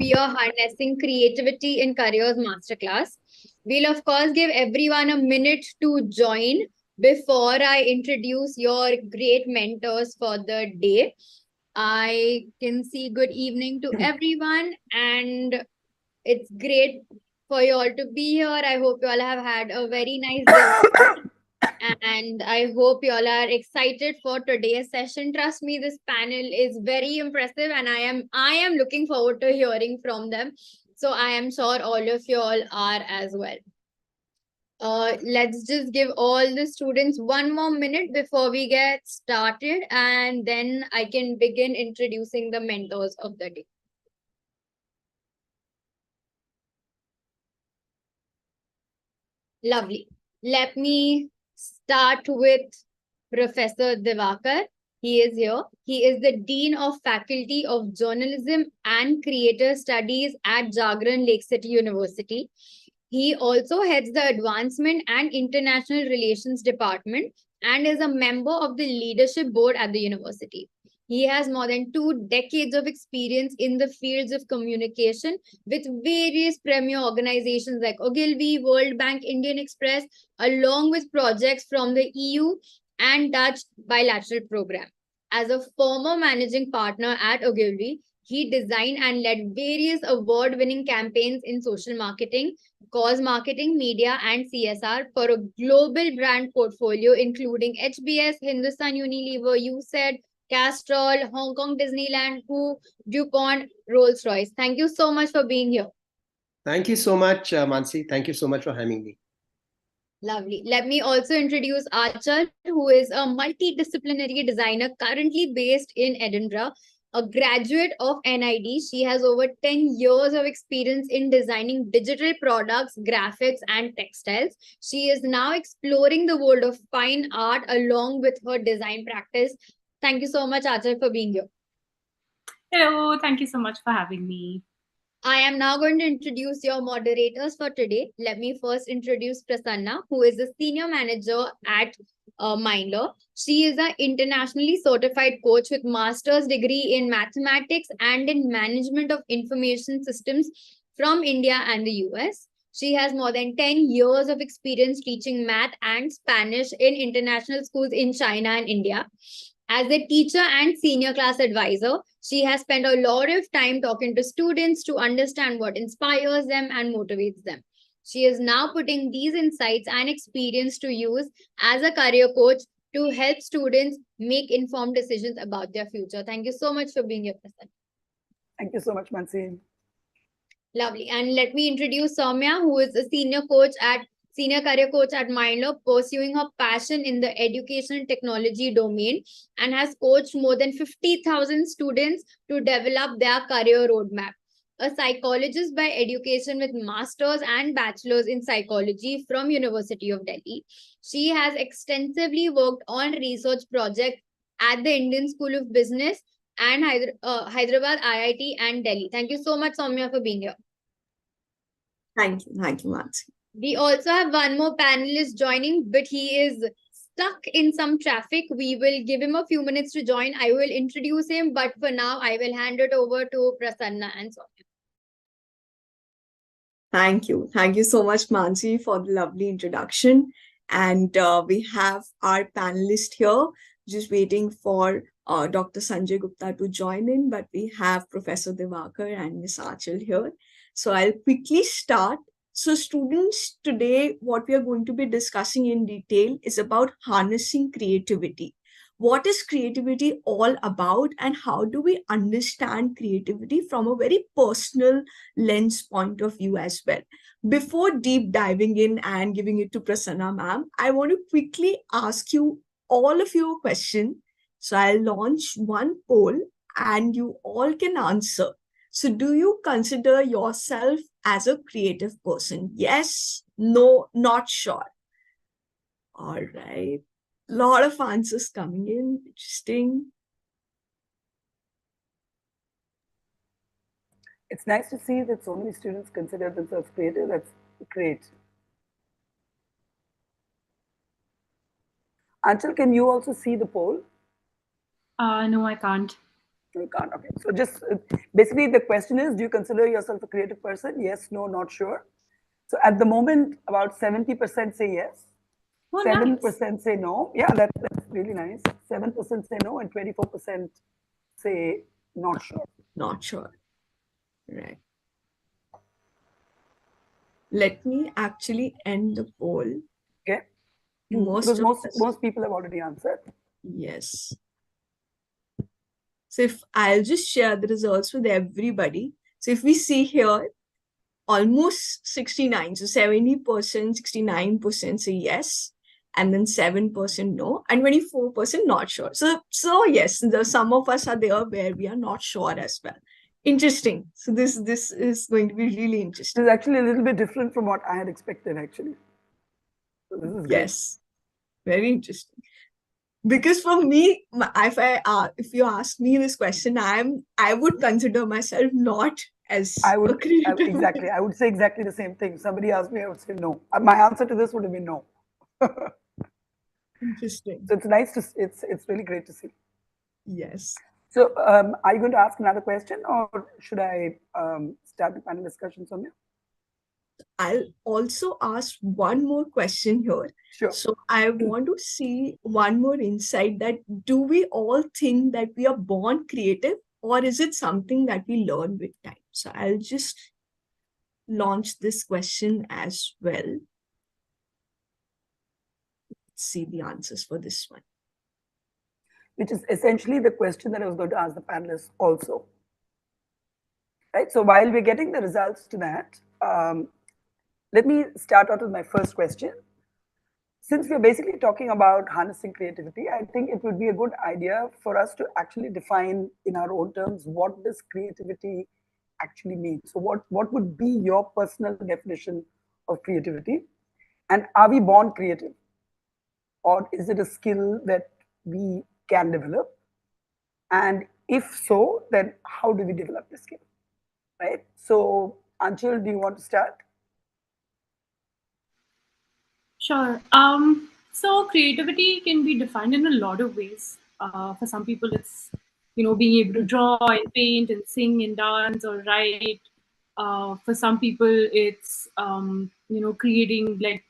Peer Harnessing Creativity in Careers Masterclass. We'll of course give everyone a minute to join before I introduce your great mentors for the day. I can see good evening to everyone, and it's great for you all to be here. I hope you all have had a very nice day. And I hope you all are excited for today's session. Trust me, this panel is very impressive, and I am looking forward to hearing from them. So I am sure all of you all are as well. Let's just give all the students one more minute before we get started, and then I can begin introducing the mentors of the day. Lovely. Let me start with Professor Divakar. He is here. He is the Dean of Faculty of Journalism and Creator Studies at Jagran Lake City University. He also heads the Advancement and International Relations Department and is a member of the Leadership Board at the university. He has more than 2 decades of experience in the fields of communication with various premier organizations like Ogilvy, World Bank, Indian Express, along with projects from the EU and Dutch bilateral program. As a former managing partner at Ogilvy, he designed and led various award-winning campaigns in social marketing, cause marketing, media, and CSR for a global brand portfolio including HBS, Hindustan Unilever, USAID, Castrol, Hong Kong Disneyland, Who, DuPont, Rolls-Royce. Thank you so much for being here. Thank you so much, Mansi. Thank you so much for having me. Lovely. Let me also introduce Achal, who is a multidisciplinary designer currently based in Edinburgh. A graduate of NID, she has over 10 years of experience in designing digital products, graphics, and textiles. She is now exploring the world of fine art along with her design practice. Thank you so much, Achal, for being here. Hello, thank you so much for having me. I am now going to introduce your moderators for today. Let me first introduce Prasanna, who is a senior manager at Mindler. She is an internationally certified coach with master's degree in mathematics and in management of information systems from India and the US. She has more than 10 years of experience teaching math and Spanish in international schools in China and India. As a teacher and senior class advisor, she has spent a lot of time talking to students to understand what inspires them and motivates them. She is now putting these insights and experience to use as a career coach to help students make informed decisions about their future. Thank you so much for being here, Prasanna. Thank you so much, Mansi. Lovely. And let me introduce Soumya, who is a senior career coach at Mindler, pursuing her passion in the education technology domain and has coached more than 50,000 students to develop their career roadmap. A psychologist by education with master's and bachelor's in psychology from University of Delhi. She has extensively worked on research projects at the Indian School of Business and Hyderabad IIT and Delhi. Thank you so much, Soumya, for being here. Thank you, Mansi. We also have one more panelist joining, but he is stuck in some traffic. We will give him a few minutes to join. I will introduce him, but for now, I will hand it over to Prasanna and Soumya. Thank you. Thank you so much, Mansi, for the lovely introduction. And we have our panelist here, just waiting for Dr. Sanjay Gupta to join in, but we have Professor Divakar and Ms. Achal here. So I'll quickly start. So students, today what we are going to be discussing in detail is about harnessing creativity. What is creativity all about, and how do we understand creativity from a very personal lens point of view as well? Before deep diving in and giving it to Prasanna ma'am, I want to quickly ask you all of you a question. So I'll launch one poll and you all can answer. So do you consider yourself as a creative person? Yes, no, not sure. All right. Lot of answers coming in. Interesting. It's nice to see that so many students consider themselves creative. That's great. Achal, can you also see the poll? No, I can't. You can't. Okay. So just basically the question is, do you consider yourself a creative person? Yes, no, not sure. So at the moment, about 70% say yes, Oh, nice. 7% say no. Yeah, that's really nice. 7% say no, and 24% say not sure. Not sure. Right. Let me actually end the poll. Okay. Most Because of most people have already answered. yes. So if I'll just share the results with everybody. So if we see here, almost 69, so 70%, 69% say yes, and then 7% no, and 24% not sure. So yes, some of us are there where we are not sure as well. Interesting. So this is going to be really This interesting. is actually a little bit different from what I had expected, actually. So this is Yes, very interesting. Because for me, if you ask me this question, I would consider myself not as I a would creative. exactly. I would say exactly the same thing. Somebody asked me, I would say no. My answer to this would have been no. Interesting. So it's nice to. It's really great to see. Yes. So are you going to ask another question, or should I start the panel discussion, Soumya? I'll also ask one more question here. Sure. So I want to see one more insight that do we all think that we are born creative, or is it something that we learn with time? So I'll just launch this question as well. Let's see the answers for this one. Which is essentially the question that I was going to ask the panelists also. Right. So while we're getting the results to that, let me start out with my first question. Since we're basically talking about harnessing creativity, I think it would be a good idea for us to actually define in our own terms what does creativity actually mean. So what would be your personal definition of creativity? And are we born creative? Or is it a skill that we can develop? And if so, then how do we develop the skill? Right? So Anshul, do you want to start? Sure. So creativity can be defined in a lot of ways. For some people, it's being able to draw and paint and sing and dance or write. For some people, it's creating like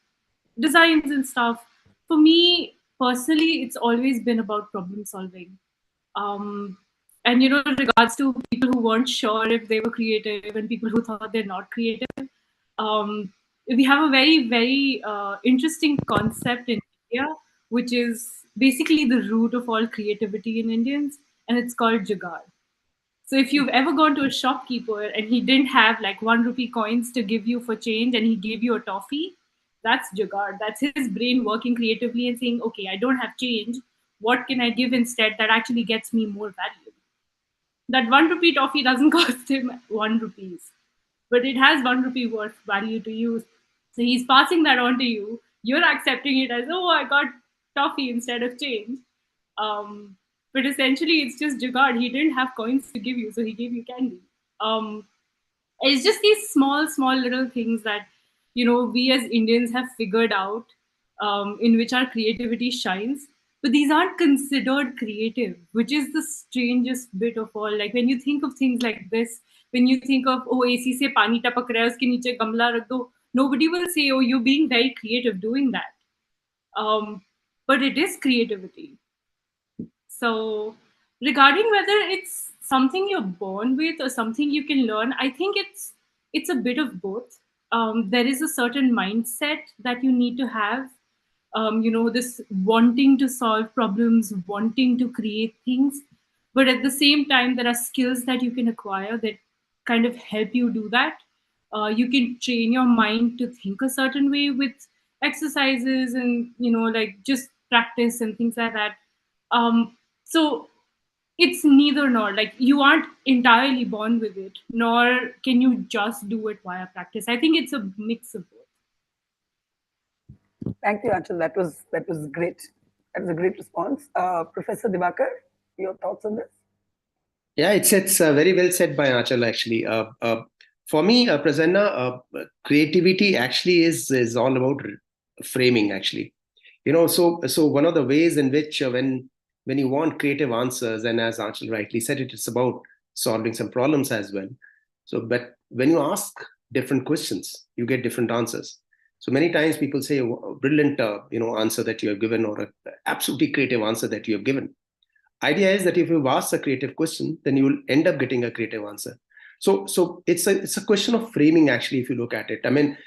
designs and stuff. For me personally, it's always been about problem solving. And in regards to people who weren't sure if they were creative and people who thought they're not creative, um, we have a very very interesting concept in India, which is basically the root of all creativity in Indians, and it's called jugaad. So if you've ever gone to a shopkeeper and he didn't have like 1 rupee coins to give you for change and he gave you a toffee, that's jugaad. That's his brain working creatively and saying, okay, I don't have change. What can I give instead that actually gets me more value? That 1 rupee toffee doesn't cost him 1 rupees, but it has 1 rupee worth value to you. So he's passing that on to you. You're accepting it as, oh, I got toffee instead of change. But essentially, it's just jugaad. He didn't have coins to give you, so he gave you candy. It's just these small little things that we as Indians have figured out, in which our creativity shines. But these aren't considered creative, which is the strangest bit of all. Like when you think of things like this, when you think of, oh, AC se pani tapak raha hai, uske niche gamla rakh do, nobody will say, oh, you're being very creative doing that. But it is creativity. So, regarding whether it's something you're born with or something you can learn, I think it's a bit of both. There is a certain mindset that you need to have. This wanting to solve problems, wanting to create things, but at the same time, there are skills that you can acquire that kind of help you do that. You can train your mind to think a certain way with exercises and like just practice and things like that. So it's neither nor. Like you aren't entirely born with it, nor can you just do it via practice. I think it's a mix of both. Thank you, Anshul. That was great. That was a great response. Professor Divakar, your thoughts on this? Yeah, it's very well said by Anshul, actually. For me, Prasanna, creativity actually is all about framing, actually. So one of the ways in which when when you want creative answers, and as Anchal rightly said, it's about solving some problems as well. So, but when you ask different questions, you get different answers. So many times people say a brilliant, answer that you have given, or an absolutely creative answer that you have given. Idea is that if you ask a creative question, then you will end up getting a creative answer. So it's a question of framing, actually, if you look at it. I mean,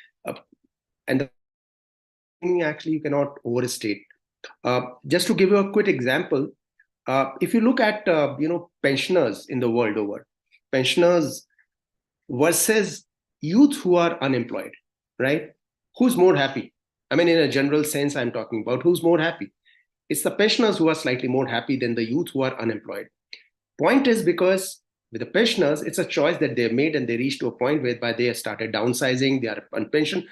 and the framing actually you cannot overstate. Just to give you a quick example, if you look at pensioners in the world over, pensioners versus youth who are unemployed, right? Who's more happy? I mean, in a general sense, I'm talking about who's more happy. It's the pensioners who are slightly more happy than the youth who are unemployed. Point is, because with the pensioners, it's a choice that they've made, and they reached to a point whereby they have started downsizing, they are on pension.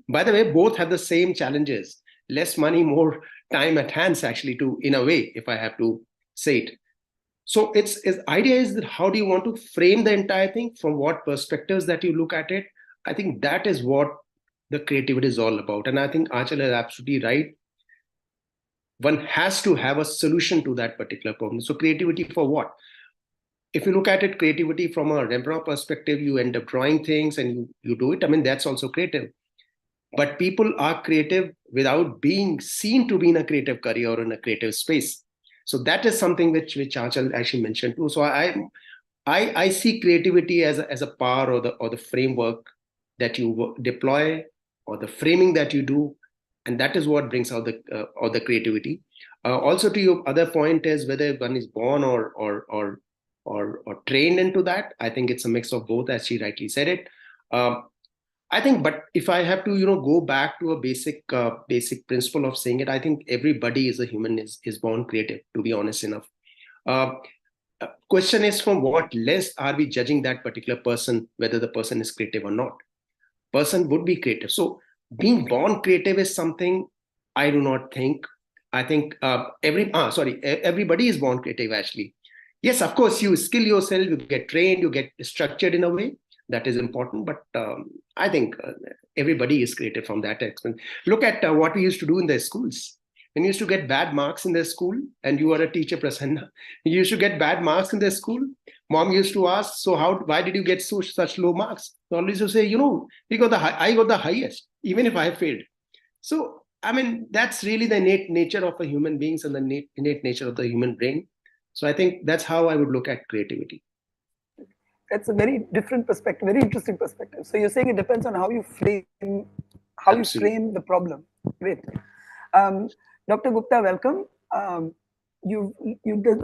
By the way, both have the same challenges: less money, more time at hands, actually, to, in a way, if I have to say it. So its idea is that how do you want to frame the entire thing, from what perspectives that you look at it. I think that is what the creativity is all about. And I think Aanchal is absolutely right. One has to have a solution to that particular problem. So creativity for what? If you look at it, creativity from a Rembrandt perspective, you end up drawing things and you do it. I mean, that's also creative. But people are creative without being seen to be in a creative career or in a creative space. So that is something which Aanchal actually mentioned too. So I see creativity as a power, or the framework that you deploy, or the framing that you do, and that is what brings out the creativity. Also, to your other point is whether one is born or trained into that. I think it's a mix of both, as she rightly said it. I think, but if I have to, go back to a basic principle of saying it, I think everybody is a human is born creative, to be honest enough. Question is, from what lens are we judging that particular person, whether the person is creative or not? Person would be creative. So being born creative is something I do not think. I think everybody is born creative, actually. Yes, of course, you skill yourself, you get trained, you get structured in a way. That is important, but I think everybody is creative from that extent. Look at what we used to do in the schools. When you used to get bad marks in the school, and you are a teacher, Prasanna, you used to get bad marks in the school. Mom used to ask, so why did you get such low marks? So always used to say, I got the highest, even if I failed. So, I mean, that's really the innate nature of a human beings and the innate nature of the human brain. So I think that's how I would look at creativity. That's a very different perspective, very interesting perspective. So you're saying it depends on how you frame the problem. Great. Dr. Gupta, welcome. You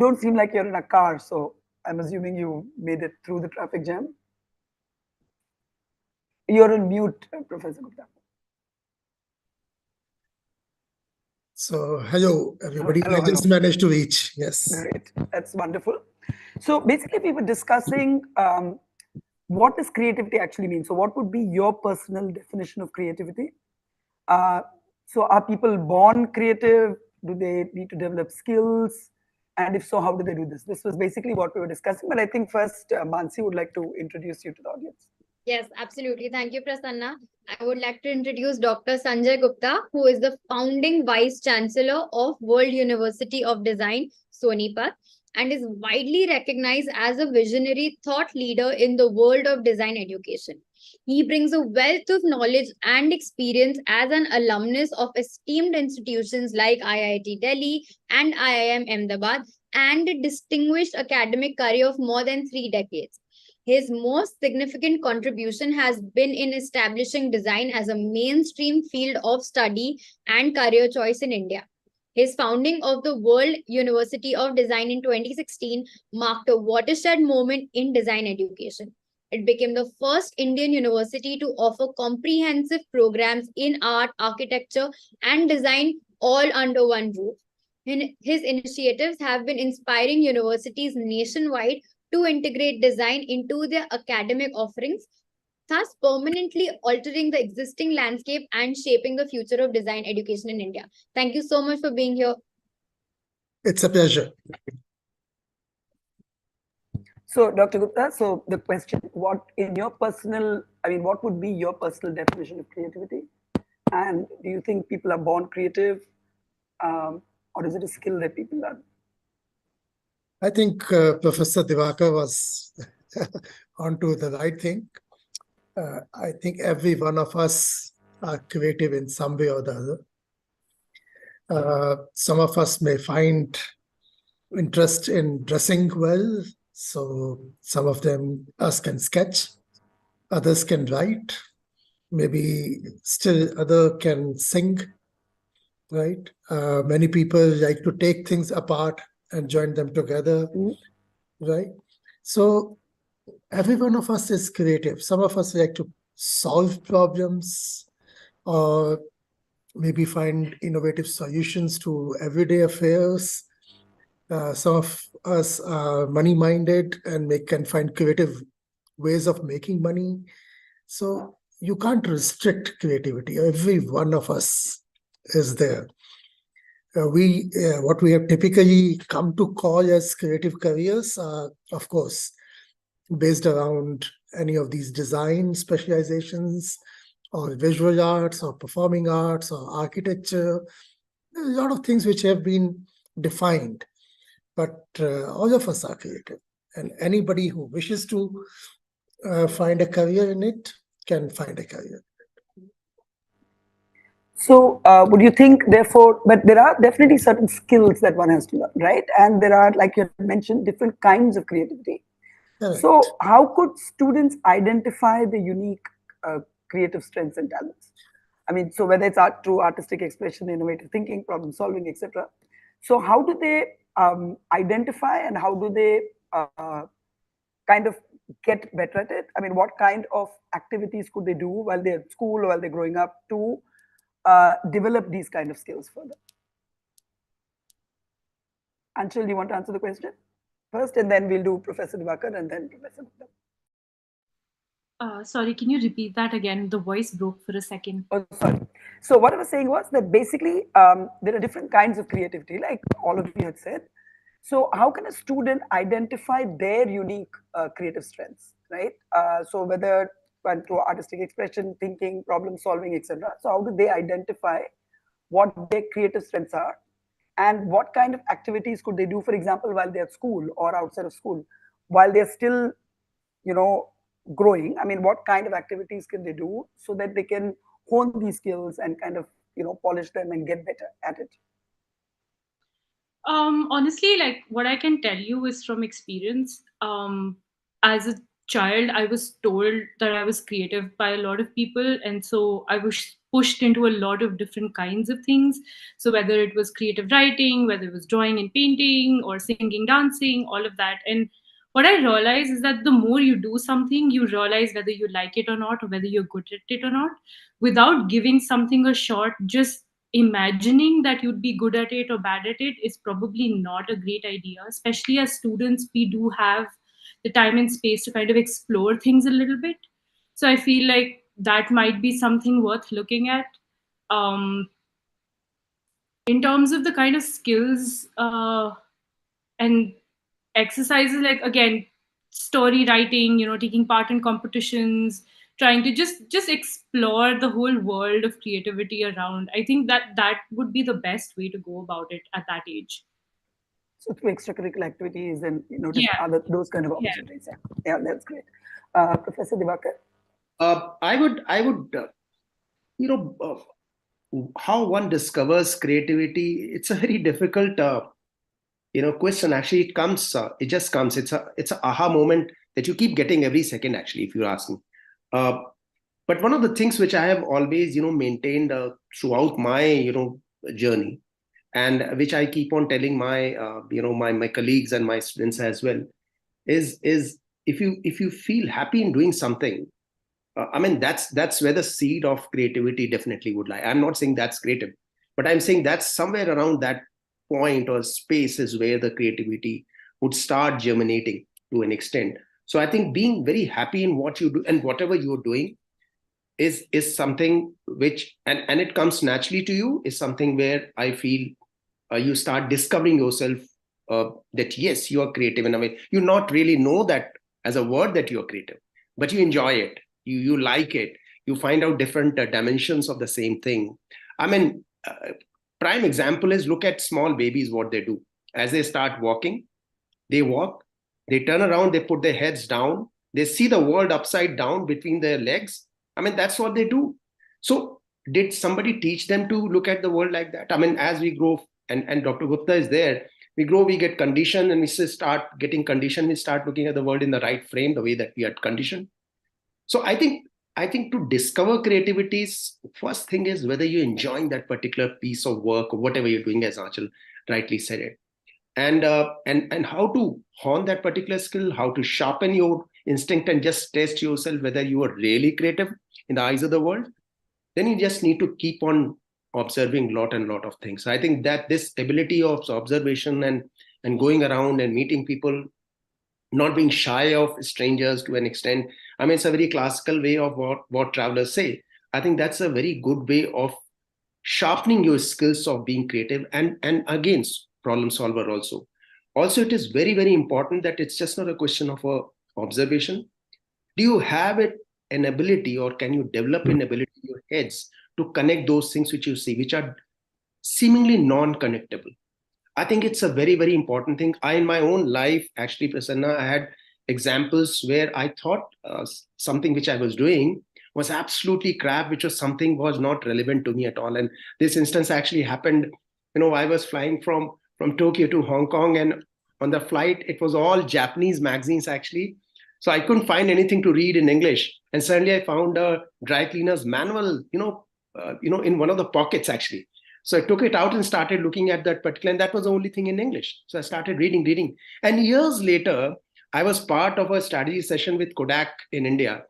don't seem like you're in a car, so I'm assuming you made it through the traffic jam. You're on mute, Professor Gupta. So, hello, everybody. Hello, I just managed to reach. Yes. Great. That's wonderful. So basically, we were discussing what does creativity actually mean? So what would be your personal definition of creativity? So are people born creative? Do they need to develop skills? And if so, how do they do this? This was basically what we were discussing. But I think first, Mansi would like to introduce you to the audience. Yes, absolutely. Thank you, Prasanna. I would like to introduce Dr. Sanjay Gupta, who is the founding Vice Chancellor of World University of Design, Sonipat, and is widely recognized as a visionary thought leader in the world of design education. He brings a wealth of knowledge and experience as an alumnus of esteemed institutions like IIT Delhi and IIM Ahmedabad, and a distinguished academic career of more than 3 decades. His most significant contribution has been in establishing design as a mainstream field of study and career choice in India. His founding of the World University of Design in 2016 marked a watershed moment in design education. It became the first Indian university to offer comprehensive programs in art, architecture, and design all under one roof. His initiatives have been inspiring universities nationwide to integrate design into their academic offerings, thus permanently altering the existing landscape and shaping the future of design education in India. Thank you so much for being here. It's a pleasure. So, Dr. Gupta, so the question, what would be your personal definition of creativity? And do you think people are born creative, or is it a skill that people learn? I think Professor Divakar was onto the right thing. I think every one of us are creative in some way or the other. Some of us may find interest in dressing well, so some of us can sketch, others can write, maybe still other can sing, right? Many people like to take things apart and join them together, right? So every one of us is creative. Some of us like to solve problems or maybe find innovative solutions to everyday affairs. Some of us are money-minded and can find creative ways of making money. So you can't restrict creativity. Every one of us is there. What we have typically come to call as creative careers are, of course, based around any of these design specializations or visual arts or performing arts or architecture. A lot of things which have been defined, but all of us are creative, and anybody who wishes to find a career in it can find a career. So would you think, therefore, but there are definitely certain skills that one has to learn, right? And there are, like you mentioned, different kinds of creativity. Correct. So how could students identify the unique creative strengths and talents? I mean, so whether it's art, through artistic expression, innovative thinking, problem solving, etc. So how do they identify, and how do they kind of get better at it? I mean, what kind of activities could they do while they're at school or while they're growing up to develop these kind of skills further? Anshul, do you want to answer the question first, and then we'll do Professor Divakar and then Professor Gupta? Sorry, can you repeat that again? The voice broke for a second. Oh, sorry. So what I was saying was that basically there are different kinds of creativity, like all of you had said. So how can a student identify their unique creative strengths, right? So whether through artistic expression, thinking, problem solving, etc. So how do they identify what their creative strengths are, and what kind of activities could they do, for example, while they're at school or outside of school, while they're still, growing? I mean, what kind of activities can they do so that they can hone these skills and kind of, polish them and get better at it? Honestly, like what I can tell you is from experience. As a child, I was told that I was creative by a lot of people, and so I was pushed into a lot of different kinds of things. So whether it was creative writing, whether it was drawing and painting, or singing, dancing, all of that. And what I realized is that the more you do something, you realize whether you like it or not, or whether you're good at it or not. Without giving something a shot, just imagining that you'd be good at it or bad at it is probably not a great idea. Especially as students, we do have the time and space to kind of explore things a little bit. So I feel like that might be something worth looking at. In terms of the kind of skills and exercises, like again, story writing, taking part in competitions, trying to just explore the whole world of creativity around. I think that would be the best way to go about it at that age. So through extracurricular activities and Yeah. those kind of Yeah. opportunities. Yeah, that's great. Professor Divakar? I would how one discovers creativity, it's a very difficult question. Actually, it just comes. It's a aha moment that you keep getting every second, actually, if you're asking. But one of the things which I have always maintained throughout my journey, and which I keep on telling my my colleagues and my students as well, is if you feel happy in doing something, I mean, that's where the seed of creativity definitely would lie. I'm not saying that's creative, but I'm saying that's somewhere around that point or space is where the creativity would start germinating to an extent. So I think being very happy in what you do and whatever you're doing is something which, and it comes naturally to you, is something where I feel you start discovering yourself that yes, you are creative in a way. You not really know that as a word that you're creative, but you enjoy it. You like it. You find out different dimensions of the same thing. I mean, prime example is look at small babies, what they do. As they start walking, They walk, they turn around, they put their heads down, they see the world upside down between their legs. I mean, that's what they do. So did somebody teach them to look at the world like that? I mean, as we grow, and Dr. Gupta is there, we grow, we get conditioned, and we start getting conditioned, we start looking at the world in the right frame, the way that we are conditioned. So I think to discover creativity's first thing is whether you're enjoying that particular piece of work or whatever you're doing, as Aanchal rightly said it. And how to hone that particular skill, how to sharpen your instinct and just test yourself whether you are really creative in the eyes of the world. Then you just need to keep on observing lot of things. So I think that this ability of observation and going around and meeting people, not being shy of strangers to an extent. I mean, it's a very classical way of what travelers say. I think that's a very good way of sharpening your skills of being creative and again, problem solver also. Also, it is very, very important that it's just not a question of observation. Do you have an ability, or can you develop an ability in your heads to connect those things which you see, which are seemingly non-connectable? I think it's a very, very important thing. In my own life, actually, Prasanna, I had examples where I thought something which I was doing was absolutely crap, which was something was not relevant to me at all. And this instance actually happened, I was flying from Tokyo to Hong Kong, and on the flight, it was all Japanese magazines actually. So I couldn't find anything to read in English. And suddenly I found a dry cleaner's manual, in one of the pockets actually. So I took it out and started looking at that particular, and that was the only thing in English. So I started reading. And years later, I was part of a strategy session with Kodak in India,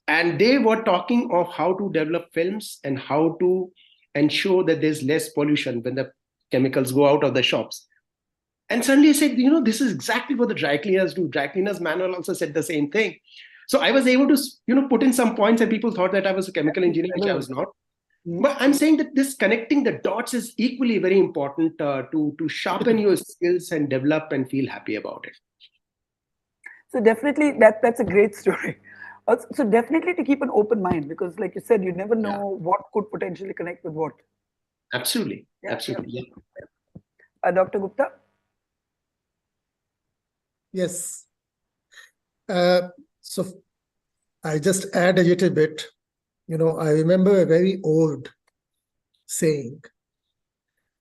and they were talking of how to develop films and how to ensure that there's less pollution when the chemicals go out of the shops. And suddenly I said, this is exactly what the dry cleaners do. Dry cleaners manual also said the same thing. So I was able to, put in some points, and people thought that I was a chemical engineer, which I was not. But I'm saying that this connecting the dots is equally very important to sharpen your skills and develop and feel happy about it. So definitely that's a great story. So definitely to keep an open mind, because like you said, you never know what could potentially connect with what. Absolutely. Absolutely. Yeah. Dr. Gupta? Yes. So I just add a little bit. I remember a very old saying.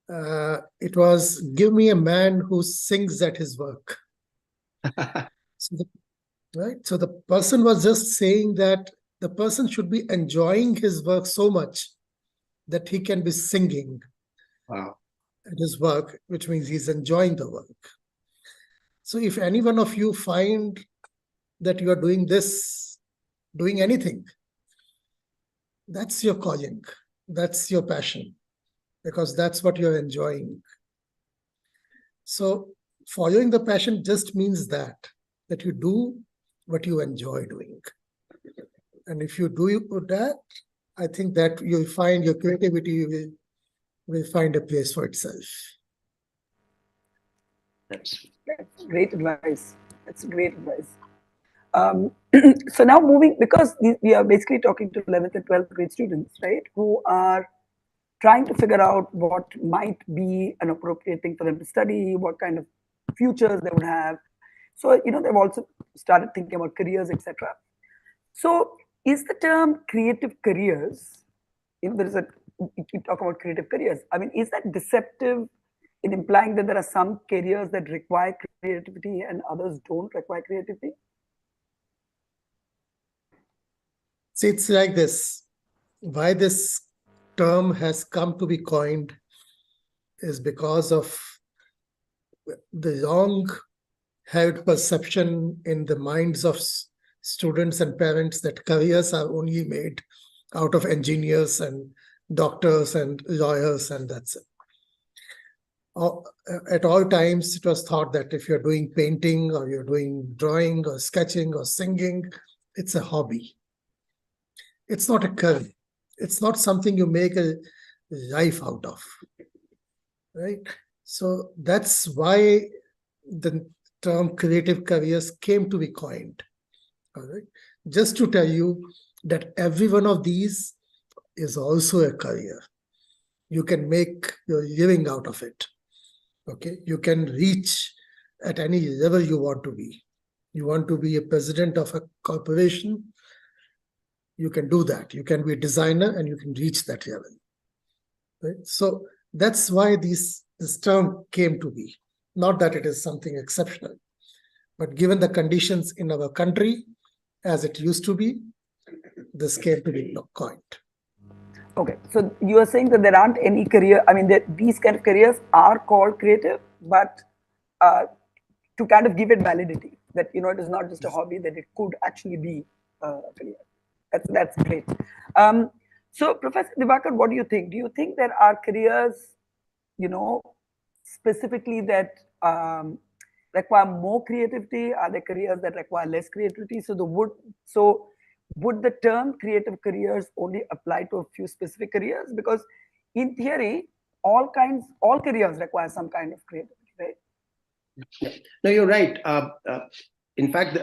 It was, give me a man who sings at his work. So the person was just saying that the person should be enjoying his work so much that he can be singing at his work, which means he's enjoying the work. So if any one of you find that you are doing anything, that's your calling, that's your passion, because that's what you're enjoying. So following the passion just means that you do what you enjoy doing. And if you do that, I think that you'll find your creativity will find a place for itself. That's great advice. That's great advice. So now moving, because we are basically talking to 11th and 12th grade students, right, who are trying to figure out what might be an appropriate thing for them to study, what kind of futures they would have. So, they've also started thinking about careers, etc. So is the term creative careers, we keep talking about creative careers. I mean, is that deceptive in implying that there are some careers that require creativity and others don't require creativity? See, it's like this. Why this term has come to be coined is because of the long-held perception in the minds of students and parents that careers are only made out of engineers and doctors and lawyers, and that's it. At all times, it was thought that if you're doing painting or you're doing drawing or sketching or singing, it's a hobby. It's not a career. It's not something you make a life out of, right? So that's why the term creative careers came to be coined. All right. Just to tell you that every one of these is also a career. You can make your living out of it. Okay, you can reach at any level you want to be. You want to be a president of a corporation, you can do that. You can be a designer and you can reach that level. Right? So that's why this term came to be. Not that it is something exceptional, but given the conditions in our country as it used to be, this came to be coined. Okay, so you are saying that there aren't any career, I mean, these kind of careers are called creative, but to kind of give it validity, that, you know, it is not just a hobby, that it could actually be a career. That's great. So Professor Divakar, what do you think? Do you think there are careers, you know, specifically that require more creativity? Are there careers that require less creativity? So would the term creative careers only apply to a few specific careers? Because in theory, all careers require some kind of creativity, right? Yeah. No, you're right. In fact,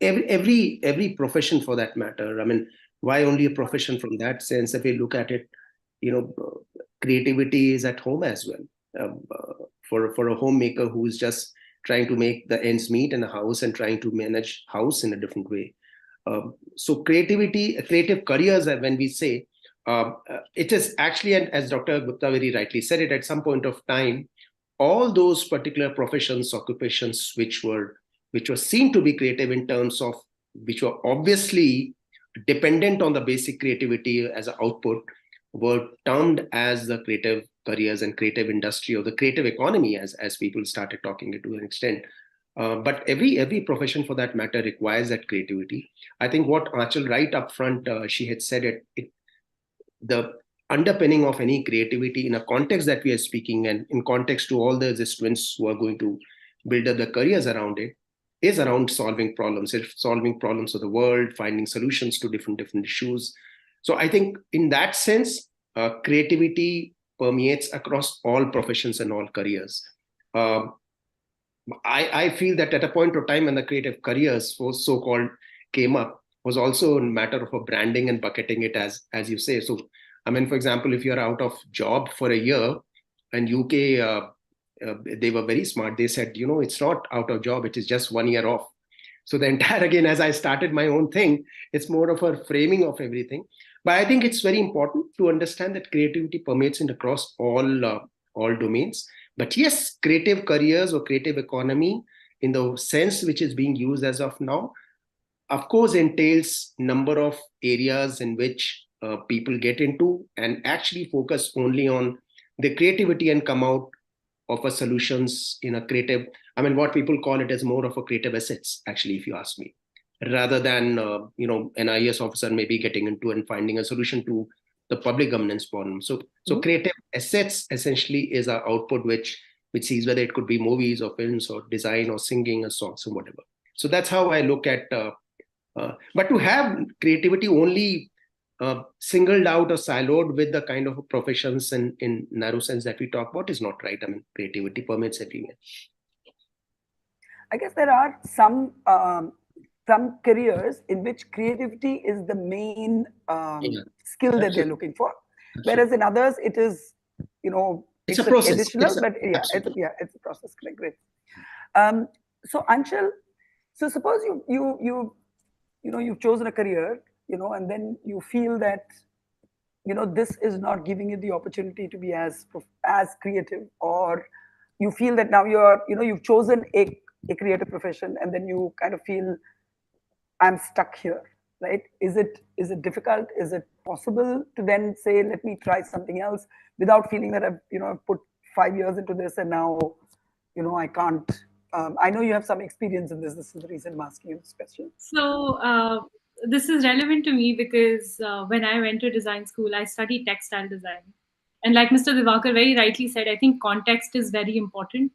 every profession for that matter. I mean, why only a profession from that sense? If we look at it, you know, creativity is at home as well. For a homemaker who is just trying to make the ends meet in a house and trying to manage house in a different way. So creative careers, when we say, it is actually, and as Dr. Gupta very rightly said it, at some point of time, all those particular professions, occupations, which were seen to be creative in terms of, which were obviously dependent on the basic creativity as an output, were termed as the creative careers and creative industry, or the creative economy, as people started talking it to an extent. But every profession for that matter requires that creativity. I think what Aanchal right up front, she had said it, the underpinning of any creativity in a context that we are speaking, and in context to all the students who are going to build up their careers around it, is around solving problems of the world, finding solutions to different issues. So I think in that sense, creativity permeates across all professions and all careers. I feel that at a point of time when the creative careers so-called came up, was also a matter of a branding and bucketing it as you say. So, I mean, for example, if you're out of job for a year, and UK, they were very smart. They said, you know, it's not out of job, it is just 1 year off. So the entire, again, as I started my own thing, it's more of a framing of everything. But I think it's very important to understand that creativity permeates in across all domains. But yes, creative careers or creative economy, in the sense which is being used as of now, of course, entails number of areas in which people get into and actually focus only on the creativity and come out of a solutions in a creative, I mean, what people call it as more of a creative assets, actually, if you ask me, rather than, you know, an IAS officer maybe getting into and finding a solution to the public governance problem. So creative assets essentially is our output, which sees whether it could be movies or films or design or singing or songs or whatever. So that's how I look at, but to have creativity only singled out or siloed with the kind of professions in narrow sense that we talk about is not right. I mean, creativity permeates everywhere. I guess there are some careers in which creativity is the main skill that they're looking for, whereas in others it is, you know, it's a process. Additional, but yeah, it's a process. Great. So Aanchal, so suppose you've chosen a career, you know, and then you feel that, you know, this is not giving you the opportunity to be as creative, or you feel that now you've chosen a creative profession, and then you kind of feel, I'm stuck here, right? Is it difficult? Is it possible to then say, let me try something else, without feeling that I've put 5 years into this and now, you know, I can't. I know you have some experience in this. This is the reason I'm asking you this question. So this is relevant to me because when I went to design school, I studied textile design. And like Mr. Divakar very rightly said, I think context is very important.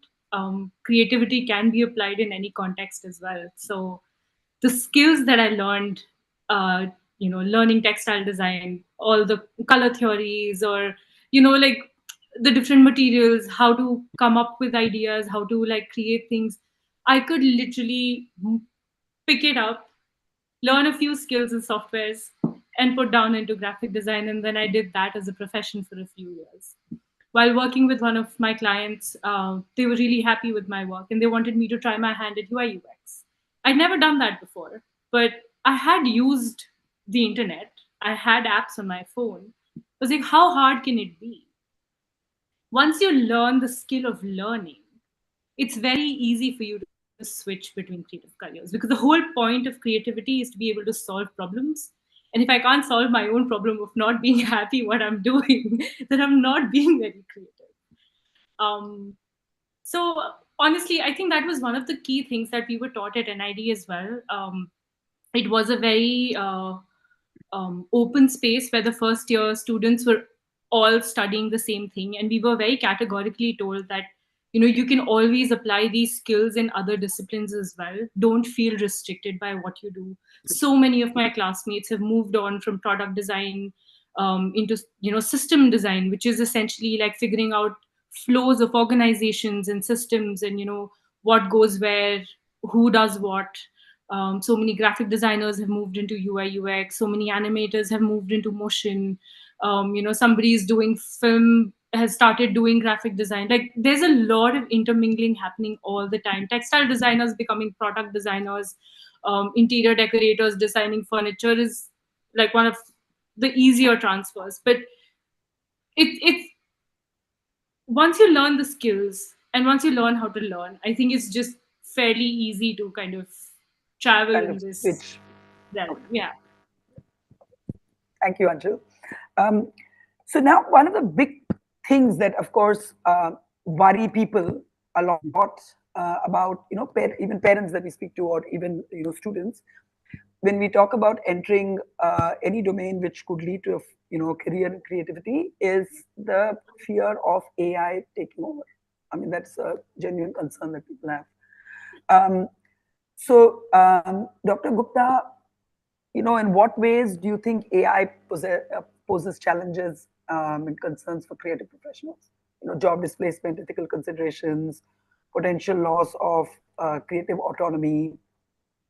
Creativity can be applied in any context as well. So the skills that I learned, learning textile design, all the color theories, or, you know, like the different materials, how to come up with ideas, how to like create things, I could literally pick it up, learn a few skills and softwares, and put down into graphic design. And then I did that as a profession for a few years. while working with one of my clients, they were really happy with my work and they wanted me to try my hand at UI UX. I'd never done that before, but I had used the internet. I had apps on my phone. I was like, how hard can it be? Once you learn the skill of learning, it's very easy for you to switch between creative careers, because the whole point of creativity is to be able to solve problems. And if I can't solve my own problem of not being happy what I'm doing, then I'm not being very creative. So honestly, I think that was one of the key things that we were taught at NID as well. It was a very open space where the first year students were all studying the same thing, and we were very categorically told that, you know, you can always apply these skills in other disciplines as well. Don't feel restricted by what you do. So many of my classmates have moved on from product design into, you know, system design, which is essentially like figuring out flows of organizations and systems, and, you know, what goes where, who does what. So many graphic designers have moved into UI UX. So many animators have moved into motion. You know, somebody's doing film, has started doing graphic design. Like, there's a lot of intermingling happening all the time. Textile designers becoming product designers, interior decorators designing furniture is like one of the easier transfers. But it's once you learn the skills and once you learn how to learn, I think it's just fairly easy to kind of travel in this switch. realm. Yeah. Thank you, Anshul. So now one of the big things that, of course, worry people a lot about, you know, even parents that we speak to, or even, you know, students, when we talk about entering any domain which could lead to a, you know, career in creativity, is the fear of AI taking over. I mean, that's a genuine concern that people have. So, Dr. Gupta, you know, in what ways do you think AI poses challenges and concerns for creative professionals? You know, job displacement, ethical considerations, potential loss of creative autonomy.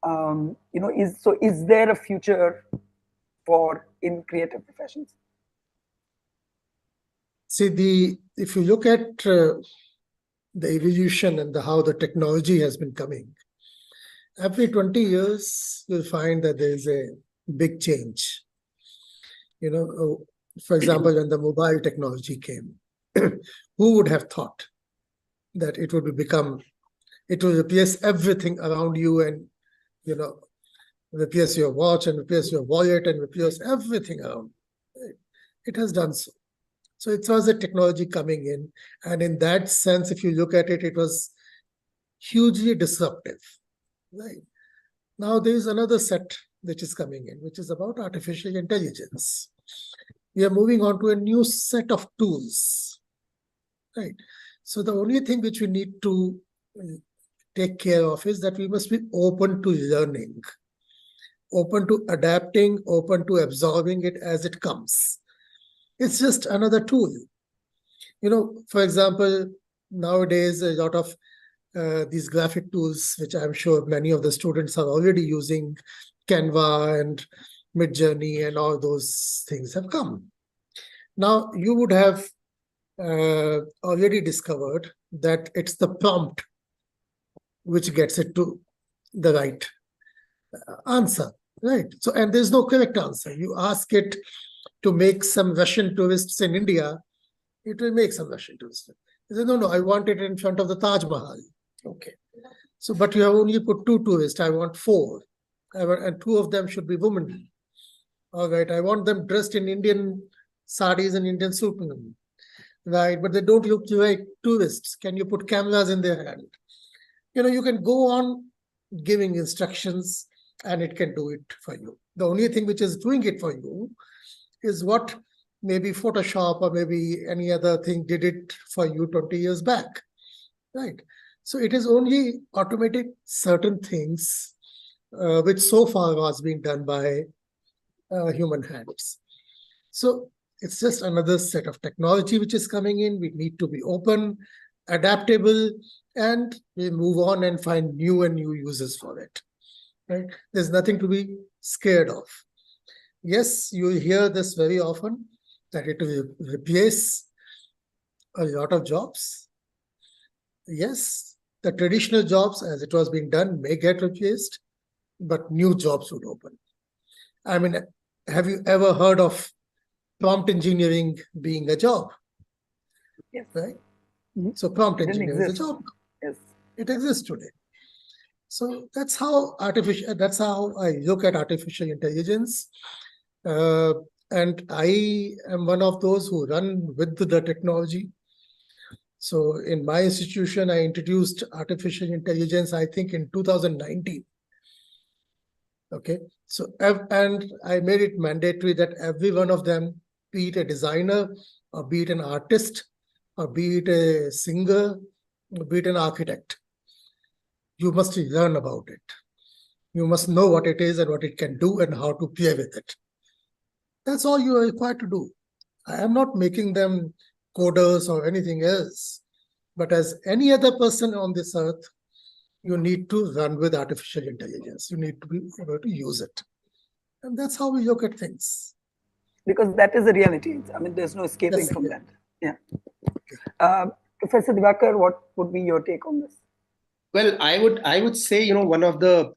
You know, is there a future in creative professions? See, if you look at the evolution and how the technology has been coming, every 20 years, you'll find that there is a big change. You know, for example, when the mobile technology came, who would have thought that it would replace everything around you, and, you know, replace your watch and replace your wallet and replace everything around. It has done so. So it was a technology coming in. And in that sense, if you look at it, it was hugely disruptive. Right. Now there is another set which is coming in, which is about artificial intelligence. We are moving on to a new set of tools. Right. So the only thing which we need to take care of is that we must be open to learning, open to adapting, open to absorbing it as it comes. It's just another tool. You know, for example, nowadays a lot of these graphic tools, which I'm sure many of the students are already using, Canva and Midjourney and all those things have come. Now, you would have already discovered that it's the prompt which gets it to the right answer, right? So, and there's no correct answer. You ask it to make some Russian tourists in India, it will make some Russian tourists. You say, no, I want it in front of the Taj Mahal. Okay. So, but you have only put 2 tourists. I want 4. And 2 of them should be women. All right. I want them dressed in Indian saris and Indian suit. Right. But they don't look like tourists. Can you put cameras in their hand? You know, you can go on giving instructions and it can do it for you. The only thing which is doing it for you is what maybe Photoshop or maybe any other thing did it for you 20 years back, right? So it is only automating certain things which so far was being done by human hands. So it's just another set of technology which is coming in. We need to be open, adaptable, and we move on and find new and new uses for it, right? There's nothing to be scared of. Yes, you hear this very often, that it will replace a lot of jobs. Yes, the traditional jobs as it was being done may get replaced, but new jobs would open. I mean, have you ever heard of prompt engineering being a job? Yes. Right? Mhm. So prompt It didn't engineering is a exist. job. Yes. It exists today. So that's how I look at artificial intelligence. And I am one of those who run with the technology. So in my institution, I introduced artificial intelligence, I think in 2019. Okay. So, and I made it mandatory that every one of them, be it a designer, or be it an artist, or be it a singer, or be it an architect, you must learn about it. You must know what it is and what it can do and how to play with it. That's all you are required to do. I am not making them coders or anything else. But as any other person on this earth, you need to run with artificial intelligence. You need to be able to use it. And that's how we look at things. Because that is the reality. I mean, there's no escaping Yes, from yeah. that. Yeah. Professor Divakar, what would be your take on this? Well, I would say, one of the,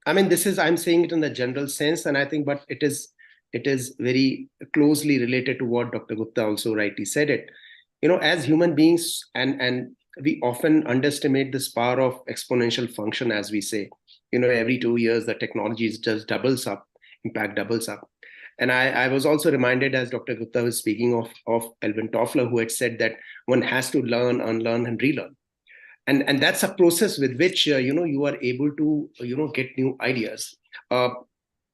I mean, I'm saying it in the general sense, and I think, but it is very closely related to what Dr. Gupta also rightly said it. As human beings, and we often underestimate this power of exponential function, as we say. Every 2 years, the technology just doubles up, impact doubles up. And I was also reminded, as Dr. Gupta was speaking of Alvin Toffler, who had said that one has to learn, unlearn, and relearn. And that's a process with which you are able to get new ideas.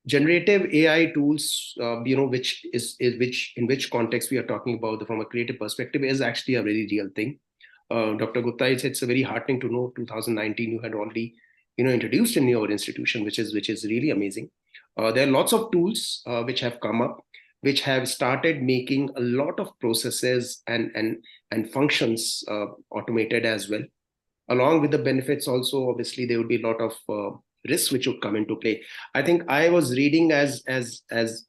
Generative AI tools, which in which context we are talking about from a creative perspective, is actually a very real thing. Dr. Gupta, it's a very heartening to know 2019 you had already introduced in your institution, which is really amazing. There are lots of tools which have come up, which have started making a lot of processes and functions automated as well. Along with the benefits, also obviously there would be a lot of risks which would come into play. I think I was reading as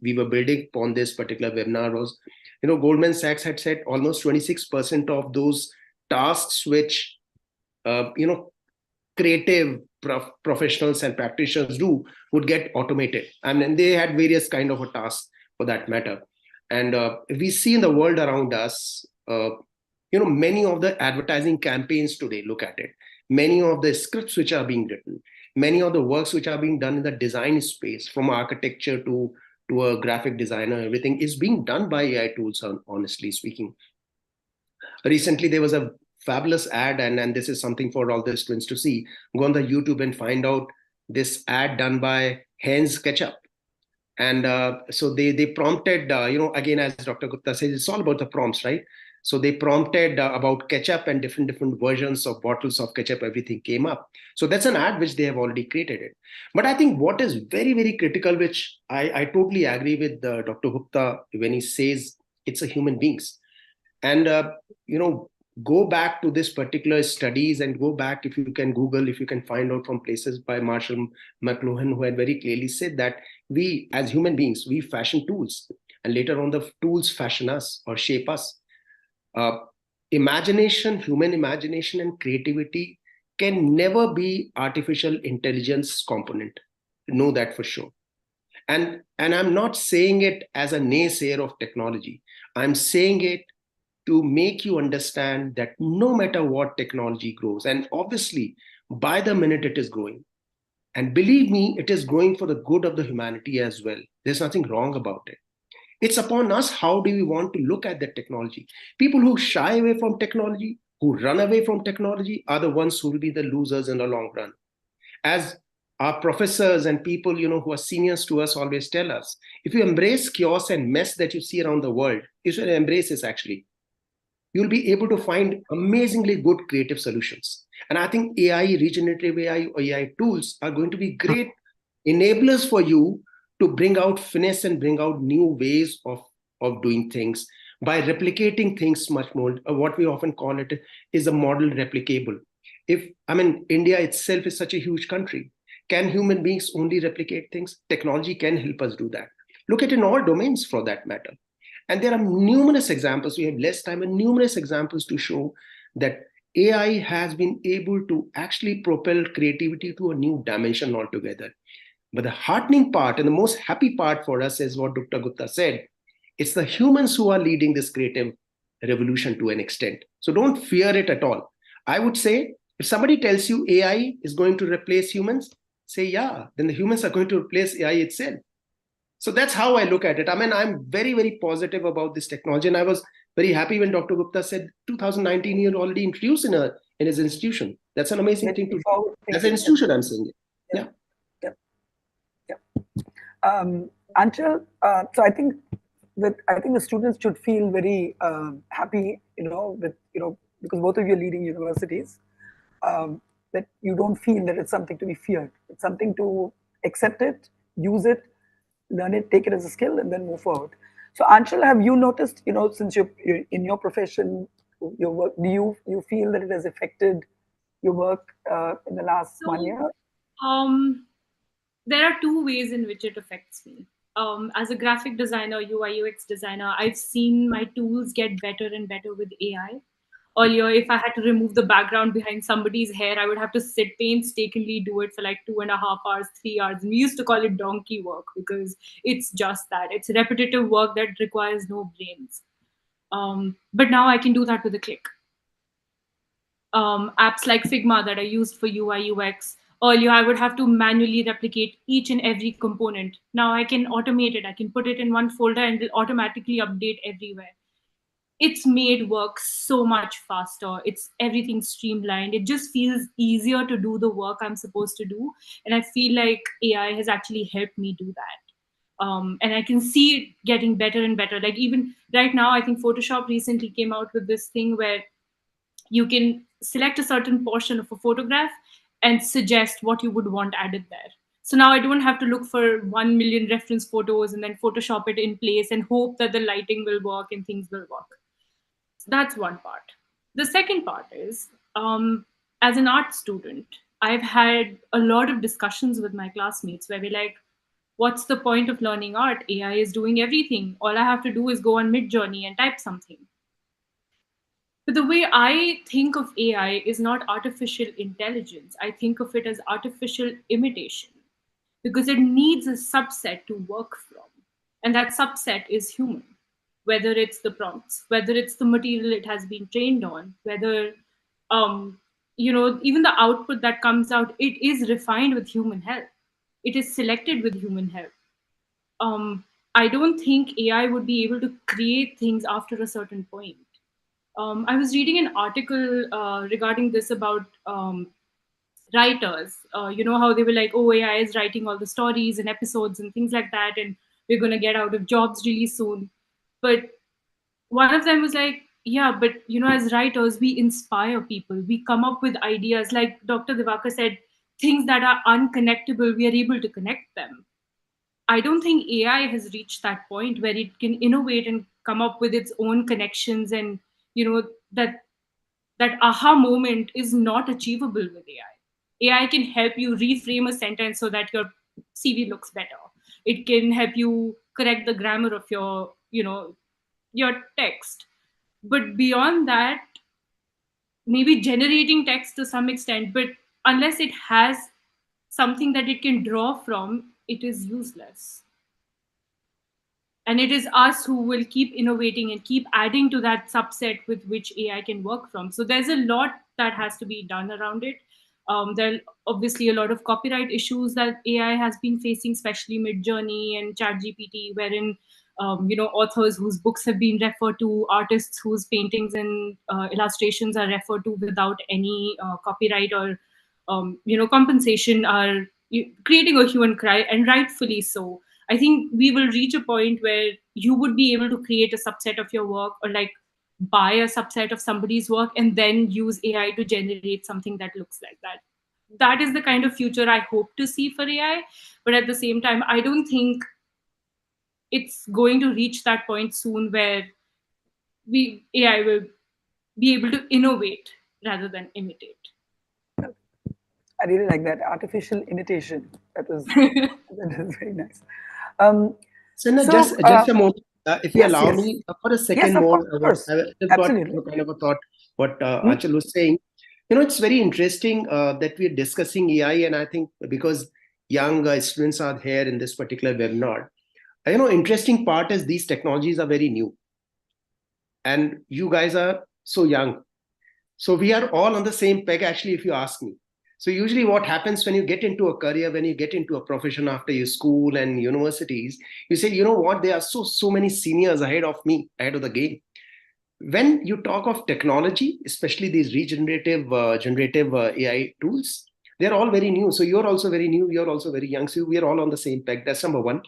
we were building upon this particular webinar was, Goldman Sachs had said almost 26% of those tasks which creative professionals and practitioners do would get automated. I mean, they had various kind of a tasks for that matter. And we see in the world around us, many of the advertising campaigns today, look at it. Many of the scripts which are being written, many of the works which are being done in the design space, from architecture to a graphic designer, everything is being done by AI tools, honestly speaking. Recently, there was a fabulous ad, and this is something for all the students to see. Go on the YouTube and find out this ad done by Heinz Ketchup. And so they prompted, again, as Dr. Gupta says, it's all about the prompts, right? So they prompted about ketchup and different versions of bottles of ketchup, everything came up. So that's an ad which they have already created it. But I think what is very, very critical, which I totally agree with Dr. Gupta when he says it's a human beings. And, go back to this particular studies and go back, if you can Google, if you can find out from places by Marshall McLuhan, who had very clearly said that we as human beings, we fashion tools, and later on the tools fashion us or shape us. Human imagination and creativity can never be artificial intelligence component. Know that for sure. And I'm not saying it as a naysayer of technology. I'm saying it to make you understand that no matter what technology grows, and obviously by the minute it is growing, and believe me, it is growing for the good of the humanity as well. There's nothing wrong about it. It's upon us, how do we want to look at that technology? People who shy away from technology, who run away from technology, are the ones who will be the losers in the long run. As our professors and people, who are seniors to us always tell us, if you embrace chaos and mess that you see around the world, you should embrace this actually. You'll be able to find amazingly good creative solutions. And I think AI, regenerative AI, or AI tools are going to be great enablers for you to bring out finesse and bring out new ways of doing things by replicating things much more. What we often call it is a model replicable. India itself is such a huge country. Can human beings only replicate things? Technology can help us do that. Look at in all domains for that matter. And there are numerous examples. We have less time and numerous examples to show that AI has been able to actually propel creativity to a new dimension altogether. But the heartening part and the most happy part for us is what Dr. Gupta said. It's the humans who are leading this creative revolution to an extent. So don't fear it at all. I would say if somebody tells you AI is going to replace humans, say, yeah, then the humans are going to replace AI itself. So that's how I look at it. I mean, I'm very, very positive about this technology. And I was very happy when Dr. Gupta said 2019 he had already introduced in his institution. That's an amazing thing to do. As an institution, I'm saying it. Yeah. Anshul, so I think the students should feel very happy, because both of you are leading universities, that you don't feel that it's something to be feared. It's something to accept it, use it, learn it, take it as a skill, and then move forward. So Anshul, have you noticed, since you're in your profession, your work, do you feel that it has affected your work in the last 1 year? There are two ways in which it affects me. As a graphic designer, UI UX designer, I've seen my tools get better and better with AI. Earlier, if I had to remove the background behind somebody's hair, I would have to sit painstakingly do it for like 2.5 hours, 3 hours. And we used to call it donkey work because it's just that. It's repetitive work that requires no brains. But now I can do that with a click. Apps like Figma that I used for UI UX. Earlier, I would have to manually replicate each and every component. Now I can automate it. I can put it in one folder and it'll automatically update everywhere. It's made work so much faster. It's everything streamlined. It just feels easier to do the work I'm supposed to do. And I feel like AI has actually helped me do that. And I can see it getting better and better. Like even right now, I think Photoshop recently came out with this thing where you can select a certain portion of a photograph and suggest what you would want added there. So now I don't have to look for 1 million reference photos and then Photoshop it in place and hope that the lighting will work and things will work. So that's one part. The second part is, as an art student, I've had a lot of discussions with my classmates where we're like, what's the point of learning art? AI is doing everything. All I have to do is go on Midjourney and type something. But the way I think of AI is not artificial intelligence. I think of it as artificial imitation because it needs a subset to work from. And that subset is human, whether it's the prompts, whether it's the material it has been trained on, whether, even the output that comes out, it is refined with human help. It is selected with human help. I don't think AI would be able to create things after a certain point. I was reading an article regarding this about writers. How they were like, oh, AI is writing all the stories and episodes and things like that, and we're going to get out of jobs really soon. But one of them was like, yeah, but as writers, we inspire people. We come up with ideas. Like Dr. Divakar said, things that are unconnectable, we are able to connect them. I don't think AI has reached that point where it can innovate and come up with its own connections, and that aha moment is not achievable with AI. AI can help you reframe a sentence so that your CV looks better. It can help you correct the grammar of your text. But beyond that, maybe generating text to some extent, but unless it has something that it can draw from, it is useless. And it is us who will keep innovating and keep adding to that subset with which AI can work from. So there's a lot that has to be done around it. There are obviously a lot of copyright issues that AI has been facing, especially Midjourney and ChatGPT, wherein authors whose books have been referred to, artists whose paintings and illustrations are referred to without any copyright or compensation are creating a hue and cry, and rightfully so. I think we will reach a point where you would be able to create a subset of your work, or like buy a subset of somebody's work and then use AI to generate something that looks like that. That is the kind of future I hope to see for AI. But at the same time, I don't think it's going to reach that point soon where AI will be able to innovate rather than imitate. I really like that artificial imitation. That was very nice. Just a moment. if you Yes, allow yes. me for a Yes, second of more, course. I just got Absolutely. kind of a thought what Hmm? Aanchal was saying. It's very interesting that we're discussing AI, and I think because young students are here in this particular webinar, interesting part is these technologies are very new, and you guys are so young. So we are all on the same peg, actually, if you ask me. So usually what happens when you get into a career, when you get into a profession after your school and universities, you say, you know what, there are so many seniors ahead of me, ahead of the game. When you talk of technology, especially these regenerative, generative AI tools, they're all very new. So you're also very new, you're also very young. So we are all on the same peg. That's number one.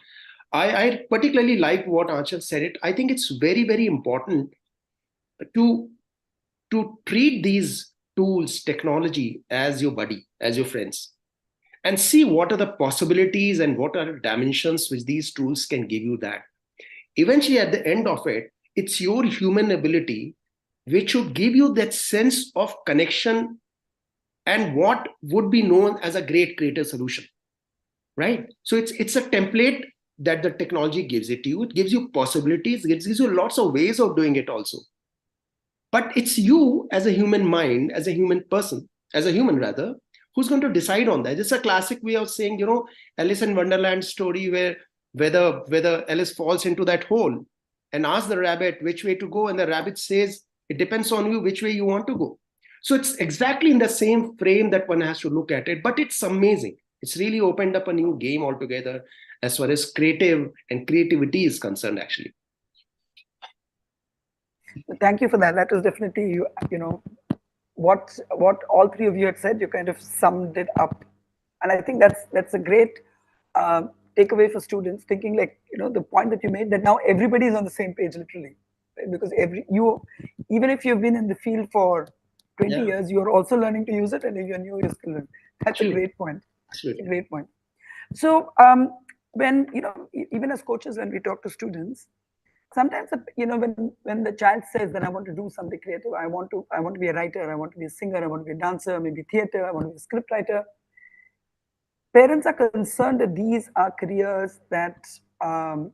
I particularly like what Aanchal said it. I think it's very, very important to treat these tools, technology as your buddy, as your friends, and see what are the possibilities and what are the dimensions which these tools can give you. That eventually at the end of it, it's your human ability which should give you that sense of connection and what would be known as a great creative solution, right? So it's a template that the technology gives it to you. It gives you possibilities, it gives you lots of ways of doing it also. But it's you as a human mind, as a human person, as a human rather, who's going to decide on that. It's a classic way of saying, Alice in Wonderland story where whether Alice falls into that hole and asks the rabbit which way to go, and the rabbit says, it depends on you which way you want to go. So it's exactly in the same frame that one has to look at it, but it's amazing. It's really opened up a new game altogether as far as creative and creativity is concerned, actually. Thank you for that. That was definitely what all three of you had said. You kind of summed it up, and I think that's a great takeaway for students. Thinking like the point that you made, that now everybody is on the same page, literally, right? Because even if you've been in the field for 20 years, you're also learning to use it, and if you're new, you're still learning. That's a great point. A great point. So when even as coaches, when we talk to students, sometimes when the child says that I want to do something creative, I want to be a writer, I want to be a singer, I want to be a dancer, maybe theater, I want to be a script writer. Parents are concerned that these are careers that are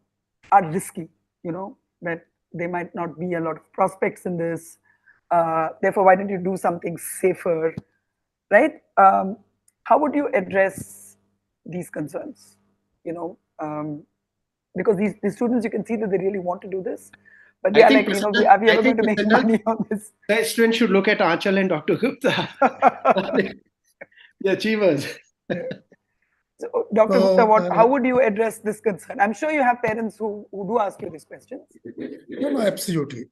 risky, that there might not be a lot of prospects in this. Therefore, why don't you do something safer, right? How would you address these concerns? Because these students, you can see that they really want to do this, but they are like, are we ever going to make money on this? The students should look at Aanchal and Dr. Gupta, the achievers. So, Dr. Gupta, how would you address this concern? I'm sure you have parents who do ask you these questions. No, absolutely.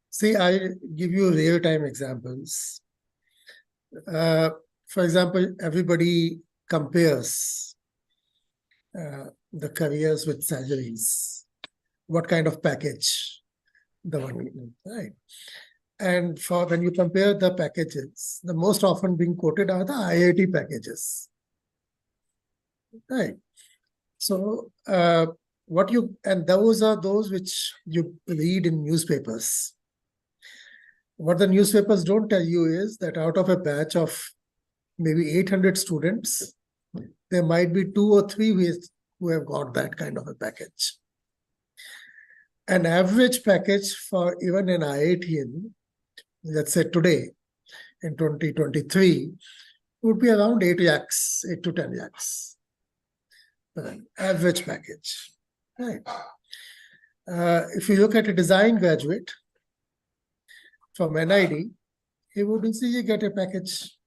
See, I give you real-time examples. For example, everybody compares the careers with salaries. What kind of package the one, right? And for when you compare the packages, the most often being quoted are the IIT packages, right? So those are those which you read in newspapers. What the newspapers don't tell you is that out of a batch of maybe 800 students, there might be 2 or 3 who have got that kind of a package. An average package for even an IITian, let's say today, in 2023, would be around 8 to 10 lakhs. Average package, right? If you look at a design graduate from NID, he would easily get a package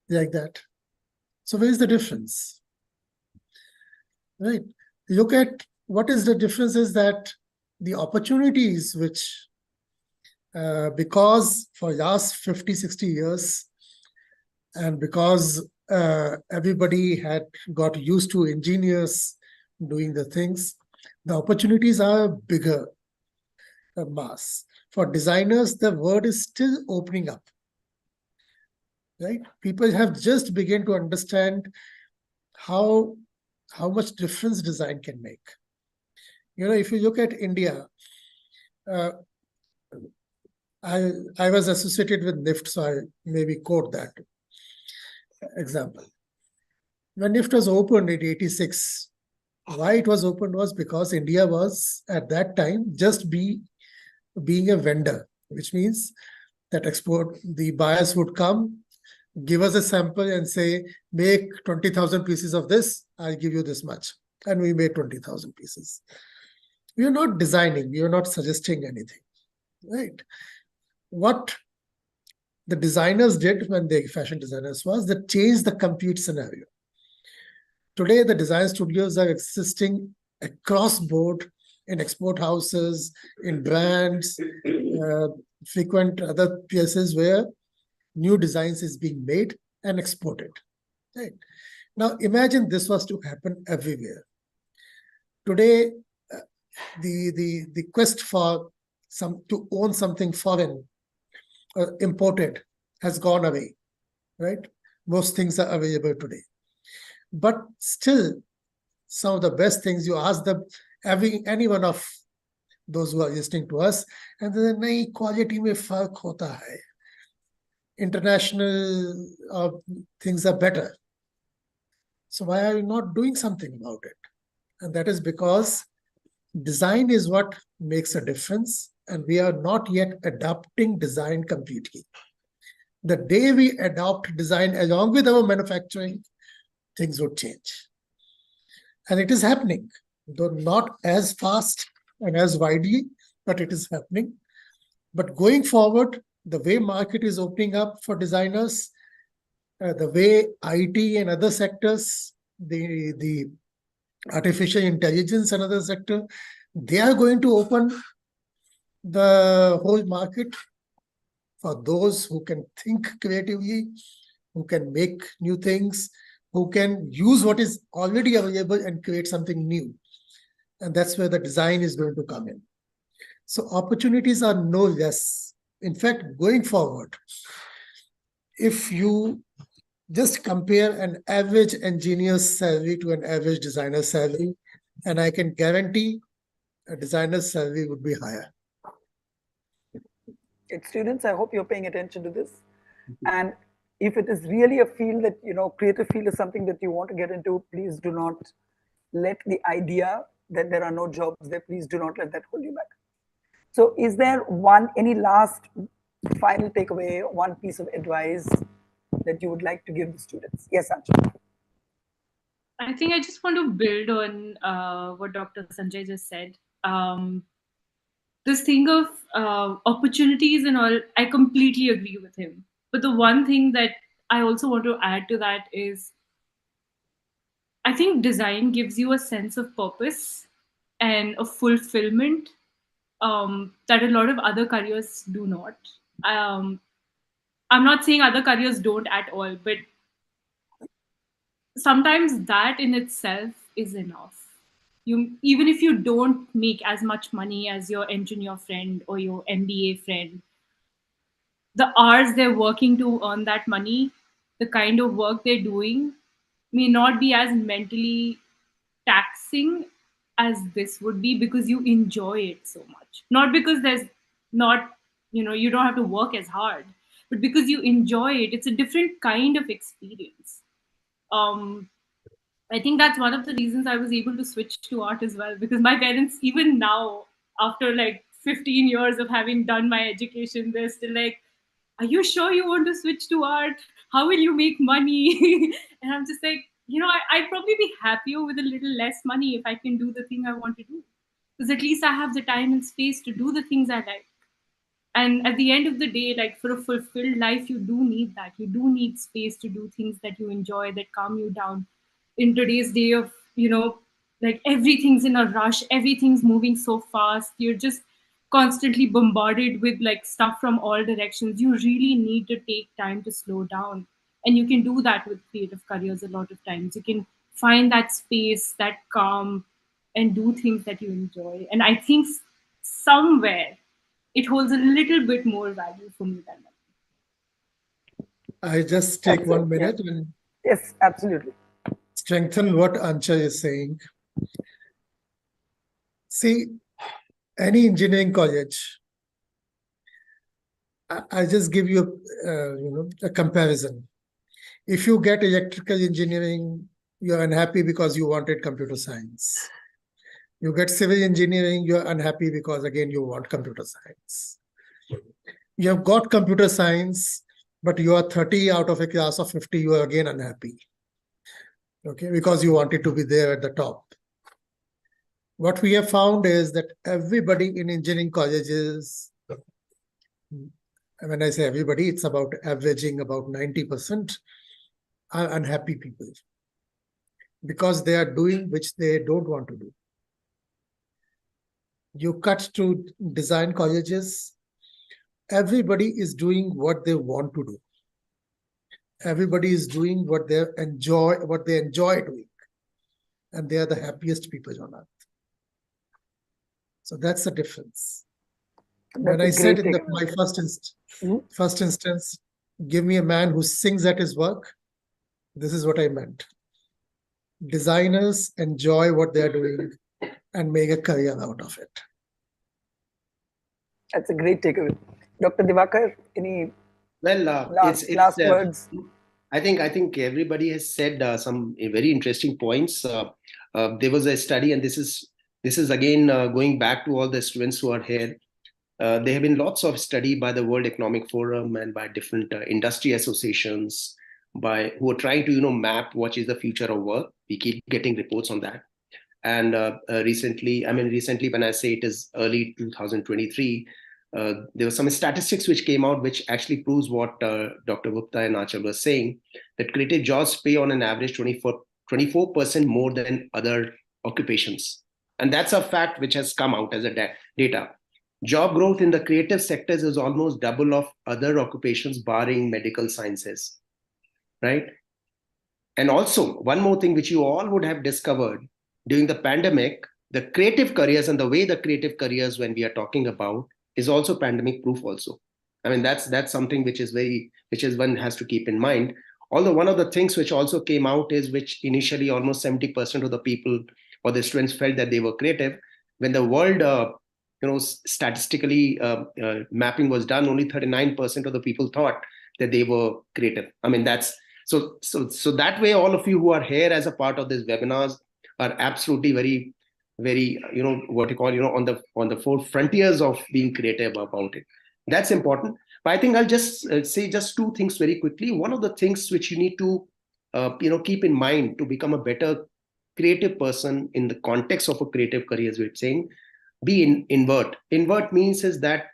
like that. So where is the difference, right? Look at what is the difference is that the opportunities which, because for last 50, 60 years, and because everybody had got used to engineers doing the things, the opportunities are bigger mass. For designers, the world is still opening up, right? People have just begun to understand how much difference design can make. If you look at India, I was associated with NIFT, so I maybe quote that example. When NIFT was opened in 86, Why it was opened was because India was at that time just being a vendor, which means that the buyers would come, give us a sample and say, make 20,000 pieces of this, I'll give you this much. And we made 20,000 pieces. We are not designing, we are not suggesting anything, right? What the designers did when they fashion designers was they changed the complete scenario. Today, the design studios are existing across board in export houses, in brands, frequent other places where new designs is being made and exported. Right? Now, imagine this was to happen everywhere. Today, the quest for to own something foreign or imported has gone away. Right? Most things are available today. But still, some of the best things you ask them, any one of those who are listening to us, and then nahi quality mein fark hota hai. International things are better. So why are you not doing something about it? And that is because design is what makes a difference, and we are not yet adopting design completely. The day we adopt design along with our manufacturing, things would change. And it is happening, though not as fast and as widely, but it is happening. But going forward, the way market is opening up for designers, the way IT and other sectors, the artificial intelligence and other sector, they are going to open the whole market for those who can think creatively, who can make new things, who can use what is already available and create something new. And that's where the design is going to come in. So opportunities are no less. In fact, going forward, if you just compare an average engineer's salary to an average designer's salary, and I can guarantee a designer's salary would be higher. Students, I hope you're paying attention to this. And if it is really a field that, creative field is something that you want to get into, please do not let the idea that there are no jobs there, please do not let that hold you back. So is there any last final takeaway, one piece of advice that you would like to give the students? Yes, Anshul. I think I just want to build on what Dr. Sanjay just said. This thing of opportunities and all, I completely agree with him. But the one thing that I also want to add to that is, I think design gives you a sense of purpose and a fulfillment that a lot of other careers do not. I'm not saying other careers don't at all, but sometimes that in itself is enough. Even if you don't make as much money as your engineer friend or your MBA friend, the hours they're working to earn that money, the kind of work they're doing may not be as mentally taxing as this would be, because you enjoy it so much. Not because there's not, you don't have to work as hard, but because you enjoy it. It's a different kind of experience. I think that's one of the reasons I was able to switch to art as well, because my parents, even now, after like 15 years of having done my education, they're still like, are you sure you want to switch to art? How will you make money? And I'm just like, I'd probably be happier with a little less money if I can do the thing I want to do. Because at least I have the time and space to do the things I like. And at the end of the day, like for a fulfilled life, you do need that. You do need space to do things that you enjoy, that calm you down. In today's day of, like everything's in a rush, everything's moving so fast. You're just constantly bombarded with like stuff from all directions. You really need to take time to slow down. And you can do that with creative careers a lot of times. You can find that space, that calm, and do things that you enjoy. And I think somewhere it holds a little bit more value for me than that. I just take 1 minute and yes, absolutely strengthen what Ancha is saying. See, any engineering college, I'll just give you a comparison. If you get electrical engineering You're unhappy because you wanted computer science. You get civil engineering, you're unhappy because again, you want computer science. You have got computer science, but you are 30 out of a class of 50, you are again unhappy. Okay, because you wanted to be there at the top. What we have found is that everybody in engineering colleges, and when I say everybody, it's about averaging about 90% are unhappy people because they are doing which they don't want to do. You cut to design colleges, everybody is doing what they want to do. Everybody is doing what they enjoy doing. And they are the happiest people on earth. So that's the difference. When I said in my first instance, give me a man who sings at his work, this is what I meant. Designers enjoy what they're doing and make a career out of it. That's a great takeaway. Dr. Divakar, any last words? I think everybody has said some very interesting points. There was a study, and this is again going back to all the students who are here. There have been lots of study by the World Economic Forum and by different industry associations who are trying to map what is the future of work. We keep getting reports on that. And recently, when I say it is early 2023, there were some statistics which came out which actually proves what Dr. Gupta and Aanchal were saying, that creative jobs pay on an average 24% more than other occupations. And that's a fact which has come out as a data. Job growth in the creative sectors is almost double of other occupations barring medical sciences, right? And also, one more thing which you all would have discovered during the pandemic, the creative careers and the way the creative careers, when we are talking about, is also pandemic proof also. I mean, that's something which is one has to keep in mind. Although one of the things which also came out is which initially almost 70% of the people or the students felt that they were creative. When the world, statistically mapping was done, only 39% of the people thought that they were creative. I mean, that's so that way, all of you who are here as a part of this webinars are absolutely very, very, what you call, on the four frontiers of being creative about it. That's important. But I think I'll just say just two things very quickly. One of the things which you need to, keep in mind to become a better creative person in the context of a creative career, as we're saying, be invert. Invert means is that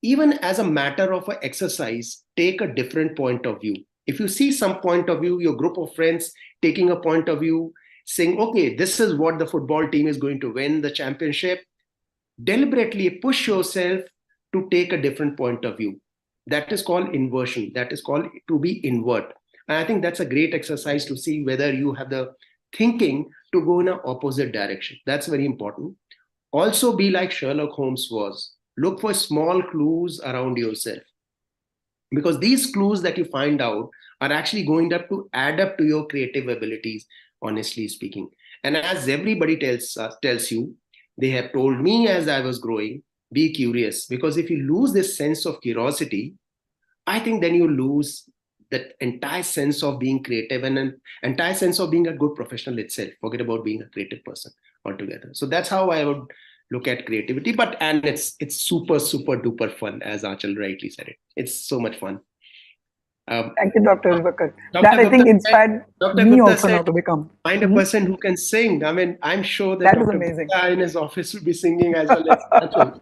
even as a matter of an exercise, take a different point of view. If you see some point of view, your group of friends taking a point of view, saying, okay, this is what the football team is going to win the championship, deliberately push yourself to take a different point of view. That is called inversion. That is called to be invert. And I think that's a great exercise to see whether you have the thinking to go in an opposite direction. That's very important. Also be like Sherlock Holmes was. Look for small clues around yourself. Because these clues that you find out are actually going to add up to your creative abilities, honestly speaking. And as everybody tells you, they have told me as I was growing, be curious. Because if you lose this sense of curiosity, I think then you lose that entire sense of being creative and an entire sense of being a good professional itself. Forget about being a creative person altogether. So that's how I would look at creativity. And it's super, super duper fun, as Aanchal rightly said it. It's so much fun. Thank you, Dr. Divakar. That I think inspired me also now to become. Find a person who can sing. I mean, I'm sure that Dr. amazing. In his office will be singing as well as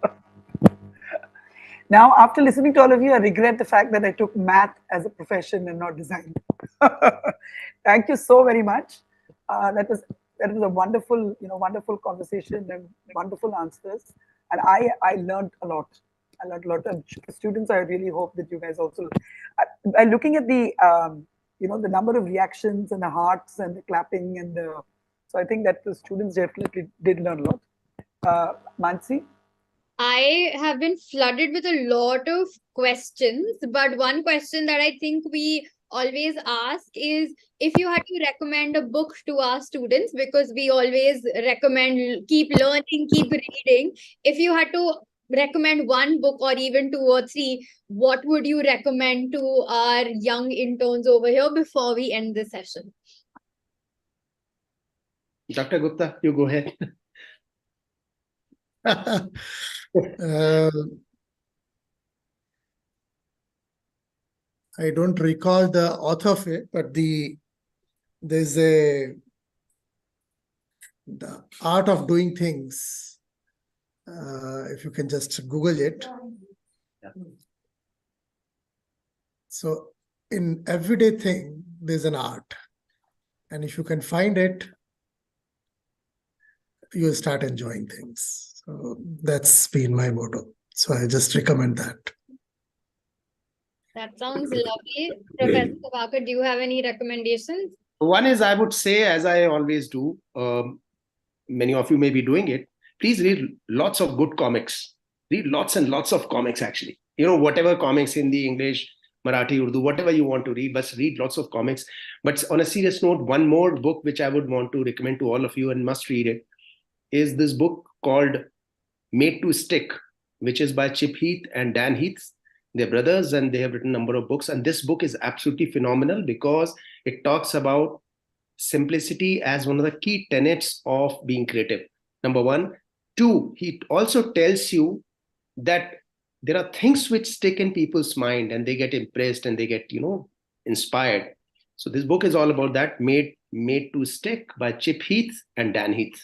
Now, after listening to all of you, I regret the fact that I took math as a profession and not design. Thank you so very much. That was a wonderful, wonderful conversation and wonderful answers. And I learned a lot. I learned a lot. And students, I really hope that you guys also, by looking at the, the number of reactions and the hearts and the clapping and so I think that the students definitely did learn a lot. Mansi? I have been flooded with a lot of questions, but one question that I think we always ask is if you had to recommend a book to our students, because we always recommend keep learning, keep reading. If you had to recommend one book or even 2 or 3, what would you recommend to our young interns over here before we end the session? Dr. Gupta, you go ahead. I don't recall the author of it, but there's the art of doing things. If you can just Google it. Yeah. So in everyday thing, there's an art. And if you can find it, you'll start enjoying things. So that's been my motto. So I just recommend that. That sounds lovely. Professor Divakar, do you have any recommendations? One is, I would say, as I always do, many of you may be doing it, please read lots of good comics. Read lots and lots of comics, actually. You know, whatever comics, Hindi, English, Marathi, Urdu, whatever you want to read, but read lots of comics. But on a serious note, one more book which I would want to recommend to all of you and must read it is this book called Made to Stick, which is by Chip Heath and Dan Heath. They're brothers and they have written a number of books. And this book is absolutely phenomenal because it talks about simplicity as one of the key tenets of being creative. Number one. Two, he also tells you that there are things which stick in people's mind and they get impressed and they get, inspired. So this book is all about that. Made to Stick by Chip Heath and Dan Heath.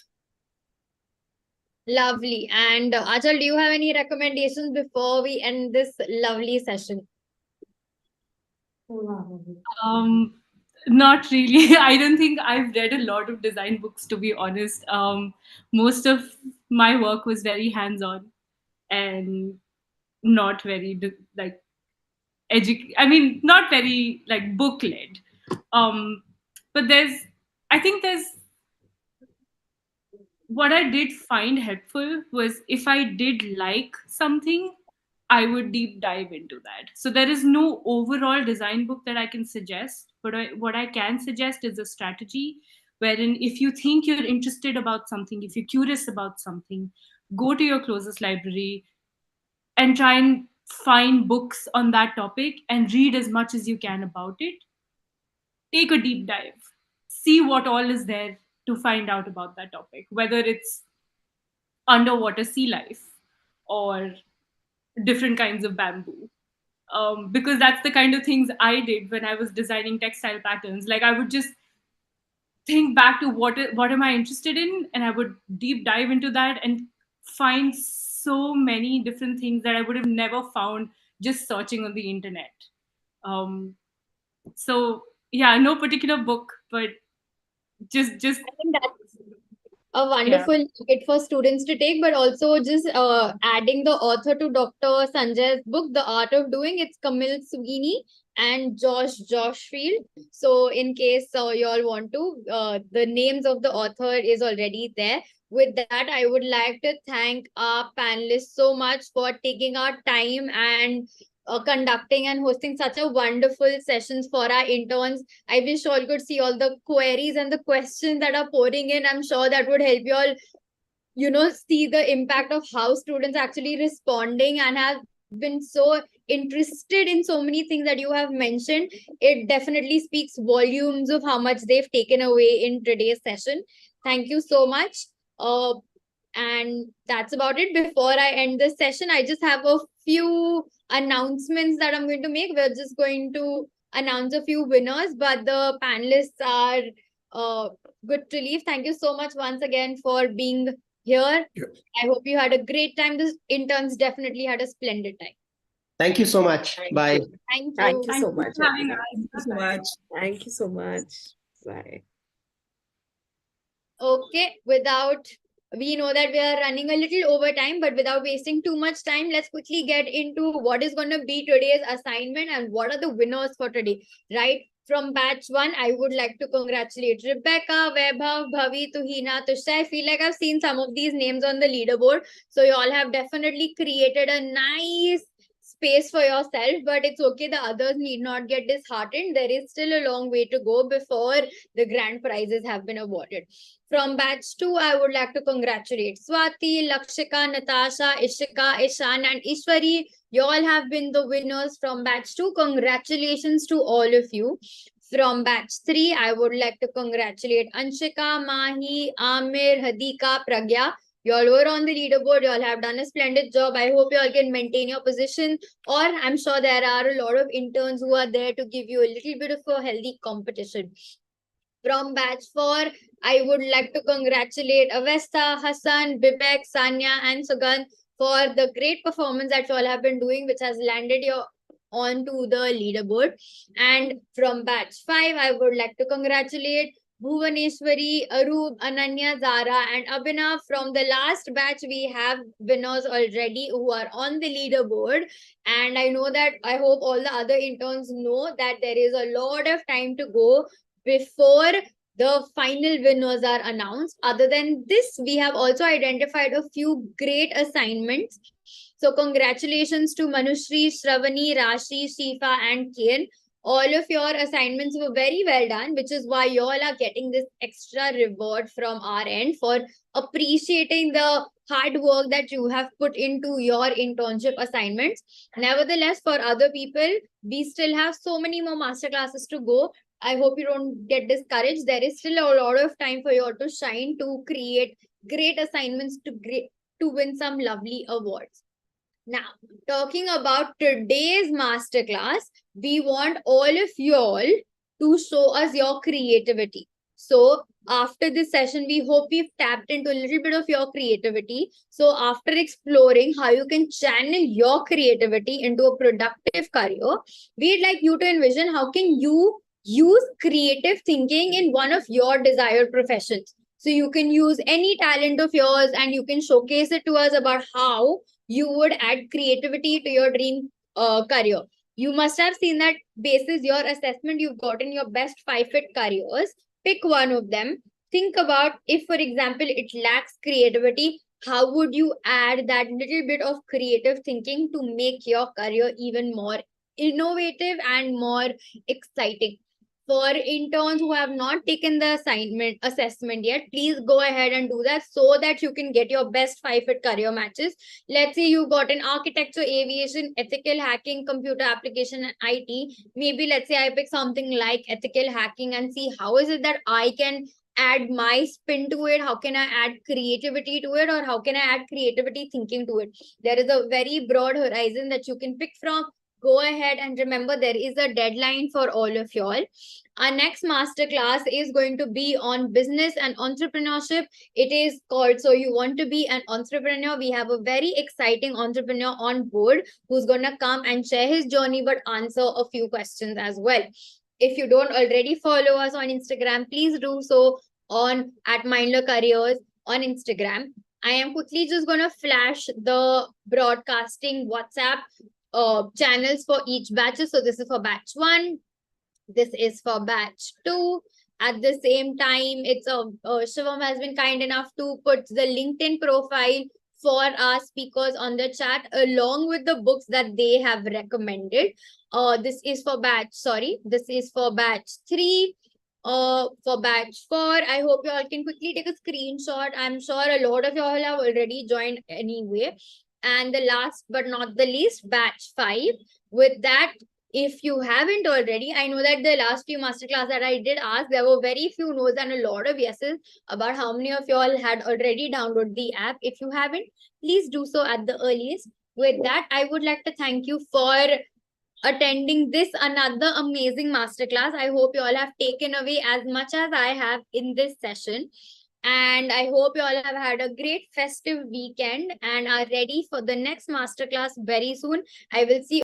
Lovely. And Achal, do you have any recommendations before we end this lovely session? Not really. I don't think I've read a lot of design books, to be honest. Most of my work was very hands-on and not very not very like book-led. But I think what I did find helpful was if I did like something, I would deep dive into that. So there is no overall design book that I can suggest, but what I can suggest is a strategy wherein if you think you're interested about something, if you're curious about something, go to your closest library and try and find books on that topic and read as much as you can about it. Take a deep dive. See what all is there to find out about that topic, whether it's underwater sea life or different kinds of bamboo. Because that's the kind of things I did when I was designing textile patterns. Like I would just think back to what am I interested in, and I would deep dive into that and find so many different things that I would have never found just searching on the internet. So yeah, no particular book, but just I think that's a wonderful nugget for students to take, but also just adding the author to Dr. Sanjay's book, The Art of Doing. It's Camille Sweeney and Josh Field. So in case you all want to, the names of the author is already there. With that, I would like to thank our panelists so much for taking our time and conducting and hosting such a wonderful sessions for our interns. I wish all could see all the queries and the questions that are pouring in. I'm sure that would help you all, see the impact of how students actually responding and have been so interested in so many things that you have mentioned. It definitely speaks volumes of how much they've taken away in today's session. Thank you so much. And that's about it. Before I end this session, I just have a few announcements that I'm going to make. We're just going to announce a few winners, but the panelists are good to leave. Thank you so much once again for being here. Yeah. I hope you had a great time. The interns definitely had a splendid time. Thank you so much. Bye. Thank you. Thank you so much. for having everyone. us. Thank you so much. Thank you so much. Bye. Okay, we know that we are running a little over time, but without wasting too much time, let's quickly get into what is going to be today's assignment and what are the winners for today, right? From batch 1, I would like to congratulate Rebecca, Vaibhav, Bhavi, Tuhina, Tushya. I feel like I've seen some of these names on the leaderboard. So you all have definitely created a nice space for yourself, but it's okay. The others need not get disheartened. There is still a long way to go before the grand prizes have been awarded. From batch 2, I would like to congratulate Swati, Lakshika, Natasha, Ishika, Ishan, and Ishwari. You all have been the winners from batch 2. Congratulations to all of you. From batch 3, I would like to congratulate Anshika, Mahi, Amir, Hadika, Pragya. You all were on the leaderboard. You all have done a splendid job. I hope you all can maintain your position. Or I'm sure there are a lot of interns who are there to give you a little bit of a healthy competition. From batch 4, I would like to congratulate Avesta, Hassan, Bibek, Sanya, and Sugandh for the great performance that you all have been doing, which has landed you onto the leaderboard. And from batch 5, I would like to congratulate Bhuvaneshwari, Arup, Ananya, Zara, and Abhinav. From the last batch, we have winners already who are on the leaderboard. And I know that, I hope all the other interns know that there is a lot of time to go before the final winners are announced. Other than this, we have also identified a few great assignments. So congratulations to Manushri, Shravani, Rashi, Shifa, and Kian. All of your assignments were very well done, which is why you all are getting this extra reward from our end for appreciating the hard work that you have put into your internship assignments. Nevertheless, for other people, we still have so many more masterclasses to go. I hope you don't get discouraged. There is still a lot of time for you all to shine, to create great assignments, to win some lovely awards. Now, talking about today's masterclass, we want all of you all to show us your creativity. So after this session, we hope we've tapped into a little bit of your creativity. So after exploring how you can channel your creativity into a productive career, we'd like you to envision how can you use creative thinking in one of your desired professions. So you can use any talent of yours and you can showcase it to us about how you would add creativity to your dream career. You must have seen that basis your assessment, you've gotten your best 5 fit careers. Pick one of them. Think about if, for example, it lacks creativity, how would you add that little bit of creative thinking to make your career even more innovative and more exciting? For interns who have not taken the assessment yet, please go ahead and do that so that you can get your best 5 fit career matches. Let's say you got an architecture, aviation, ethical hacking, computer application, and IT. Maybe let's say I pick something like ethical hacking and see how is it that I can add my spin to it, how can I add creativity to it, or how can I add creativity thinking to it. There is a very broad horizon that you can pick from. Go ahead and remember there is a deadline for all of y'all. Our next masterclass is going to be on business and entrepreneurship. It is called So You Want to Be an Entrepreneur. We have a very exciting entrepreneur on board who's going to come and share his journey but answer a few questions as well. If you don't already follow us on Instagram, please do so on @MindlerCareers on Instagram. I am quickly just going to flash the broadcasting WhatsApp channels for each batch. So this is for batch 1. This is for batch 2. At the same time, it's Shivam has been kind enough to put the LinkedIn profile for our speakers on the chat along with the books that they have recommended. This is for batch 3. For batch 4, I hope you all can quickly take a screenshot. I'm sure a lot of you all have already joined anyway. And the last but not the least, batch 5. With that, if you haven't already, I know that the last few masterclass that I did ask, there were very few no's and a lot of yeses about how many of you all had already downloaded the app. If you haven't, please do so at the earliest. With that, I would like to thank you for attending this another amazing masterclass. I hope you all have taken away as much as I have in this session. And I hope you all have had a great festive weekend and are ready for the next masterclass very soon. I will see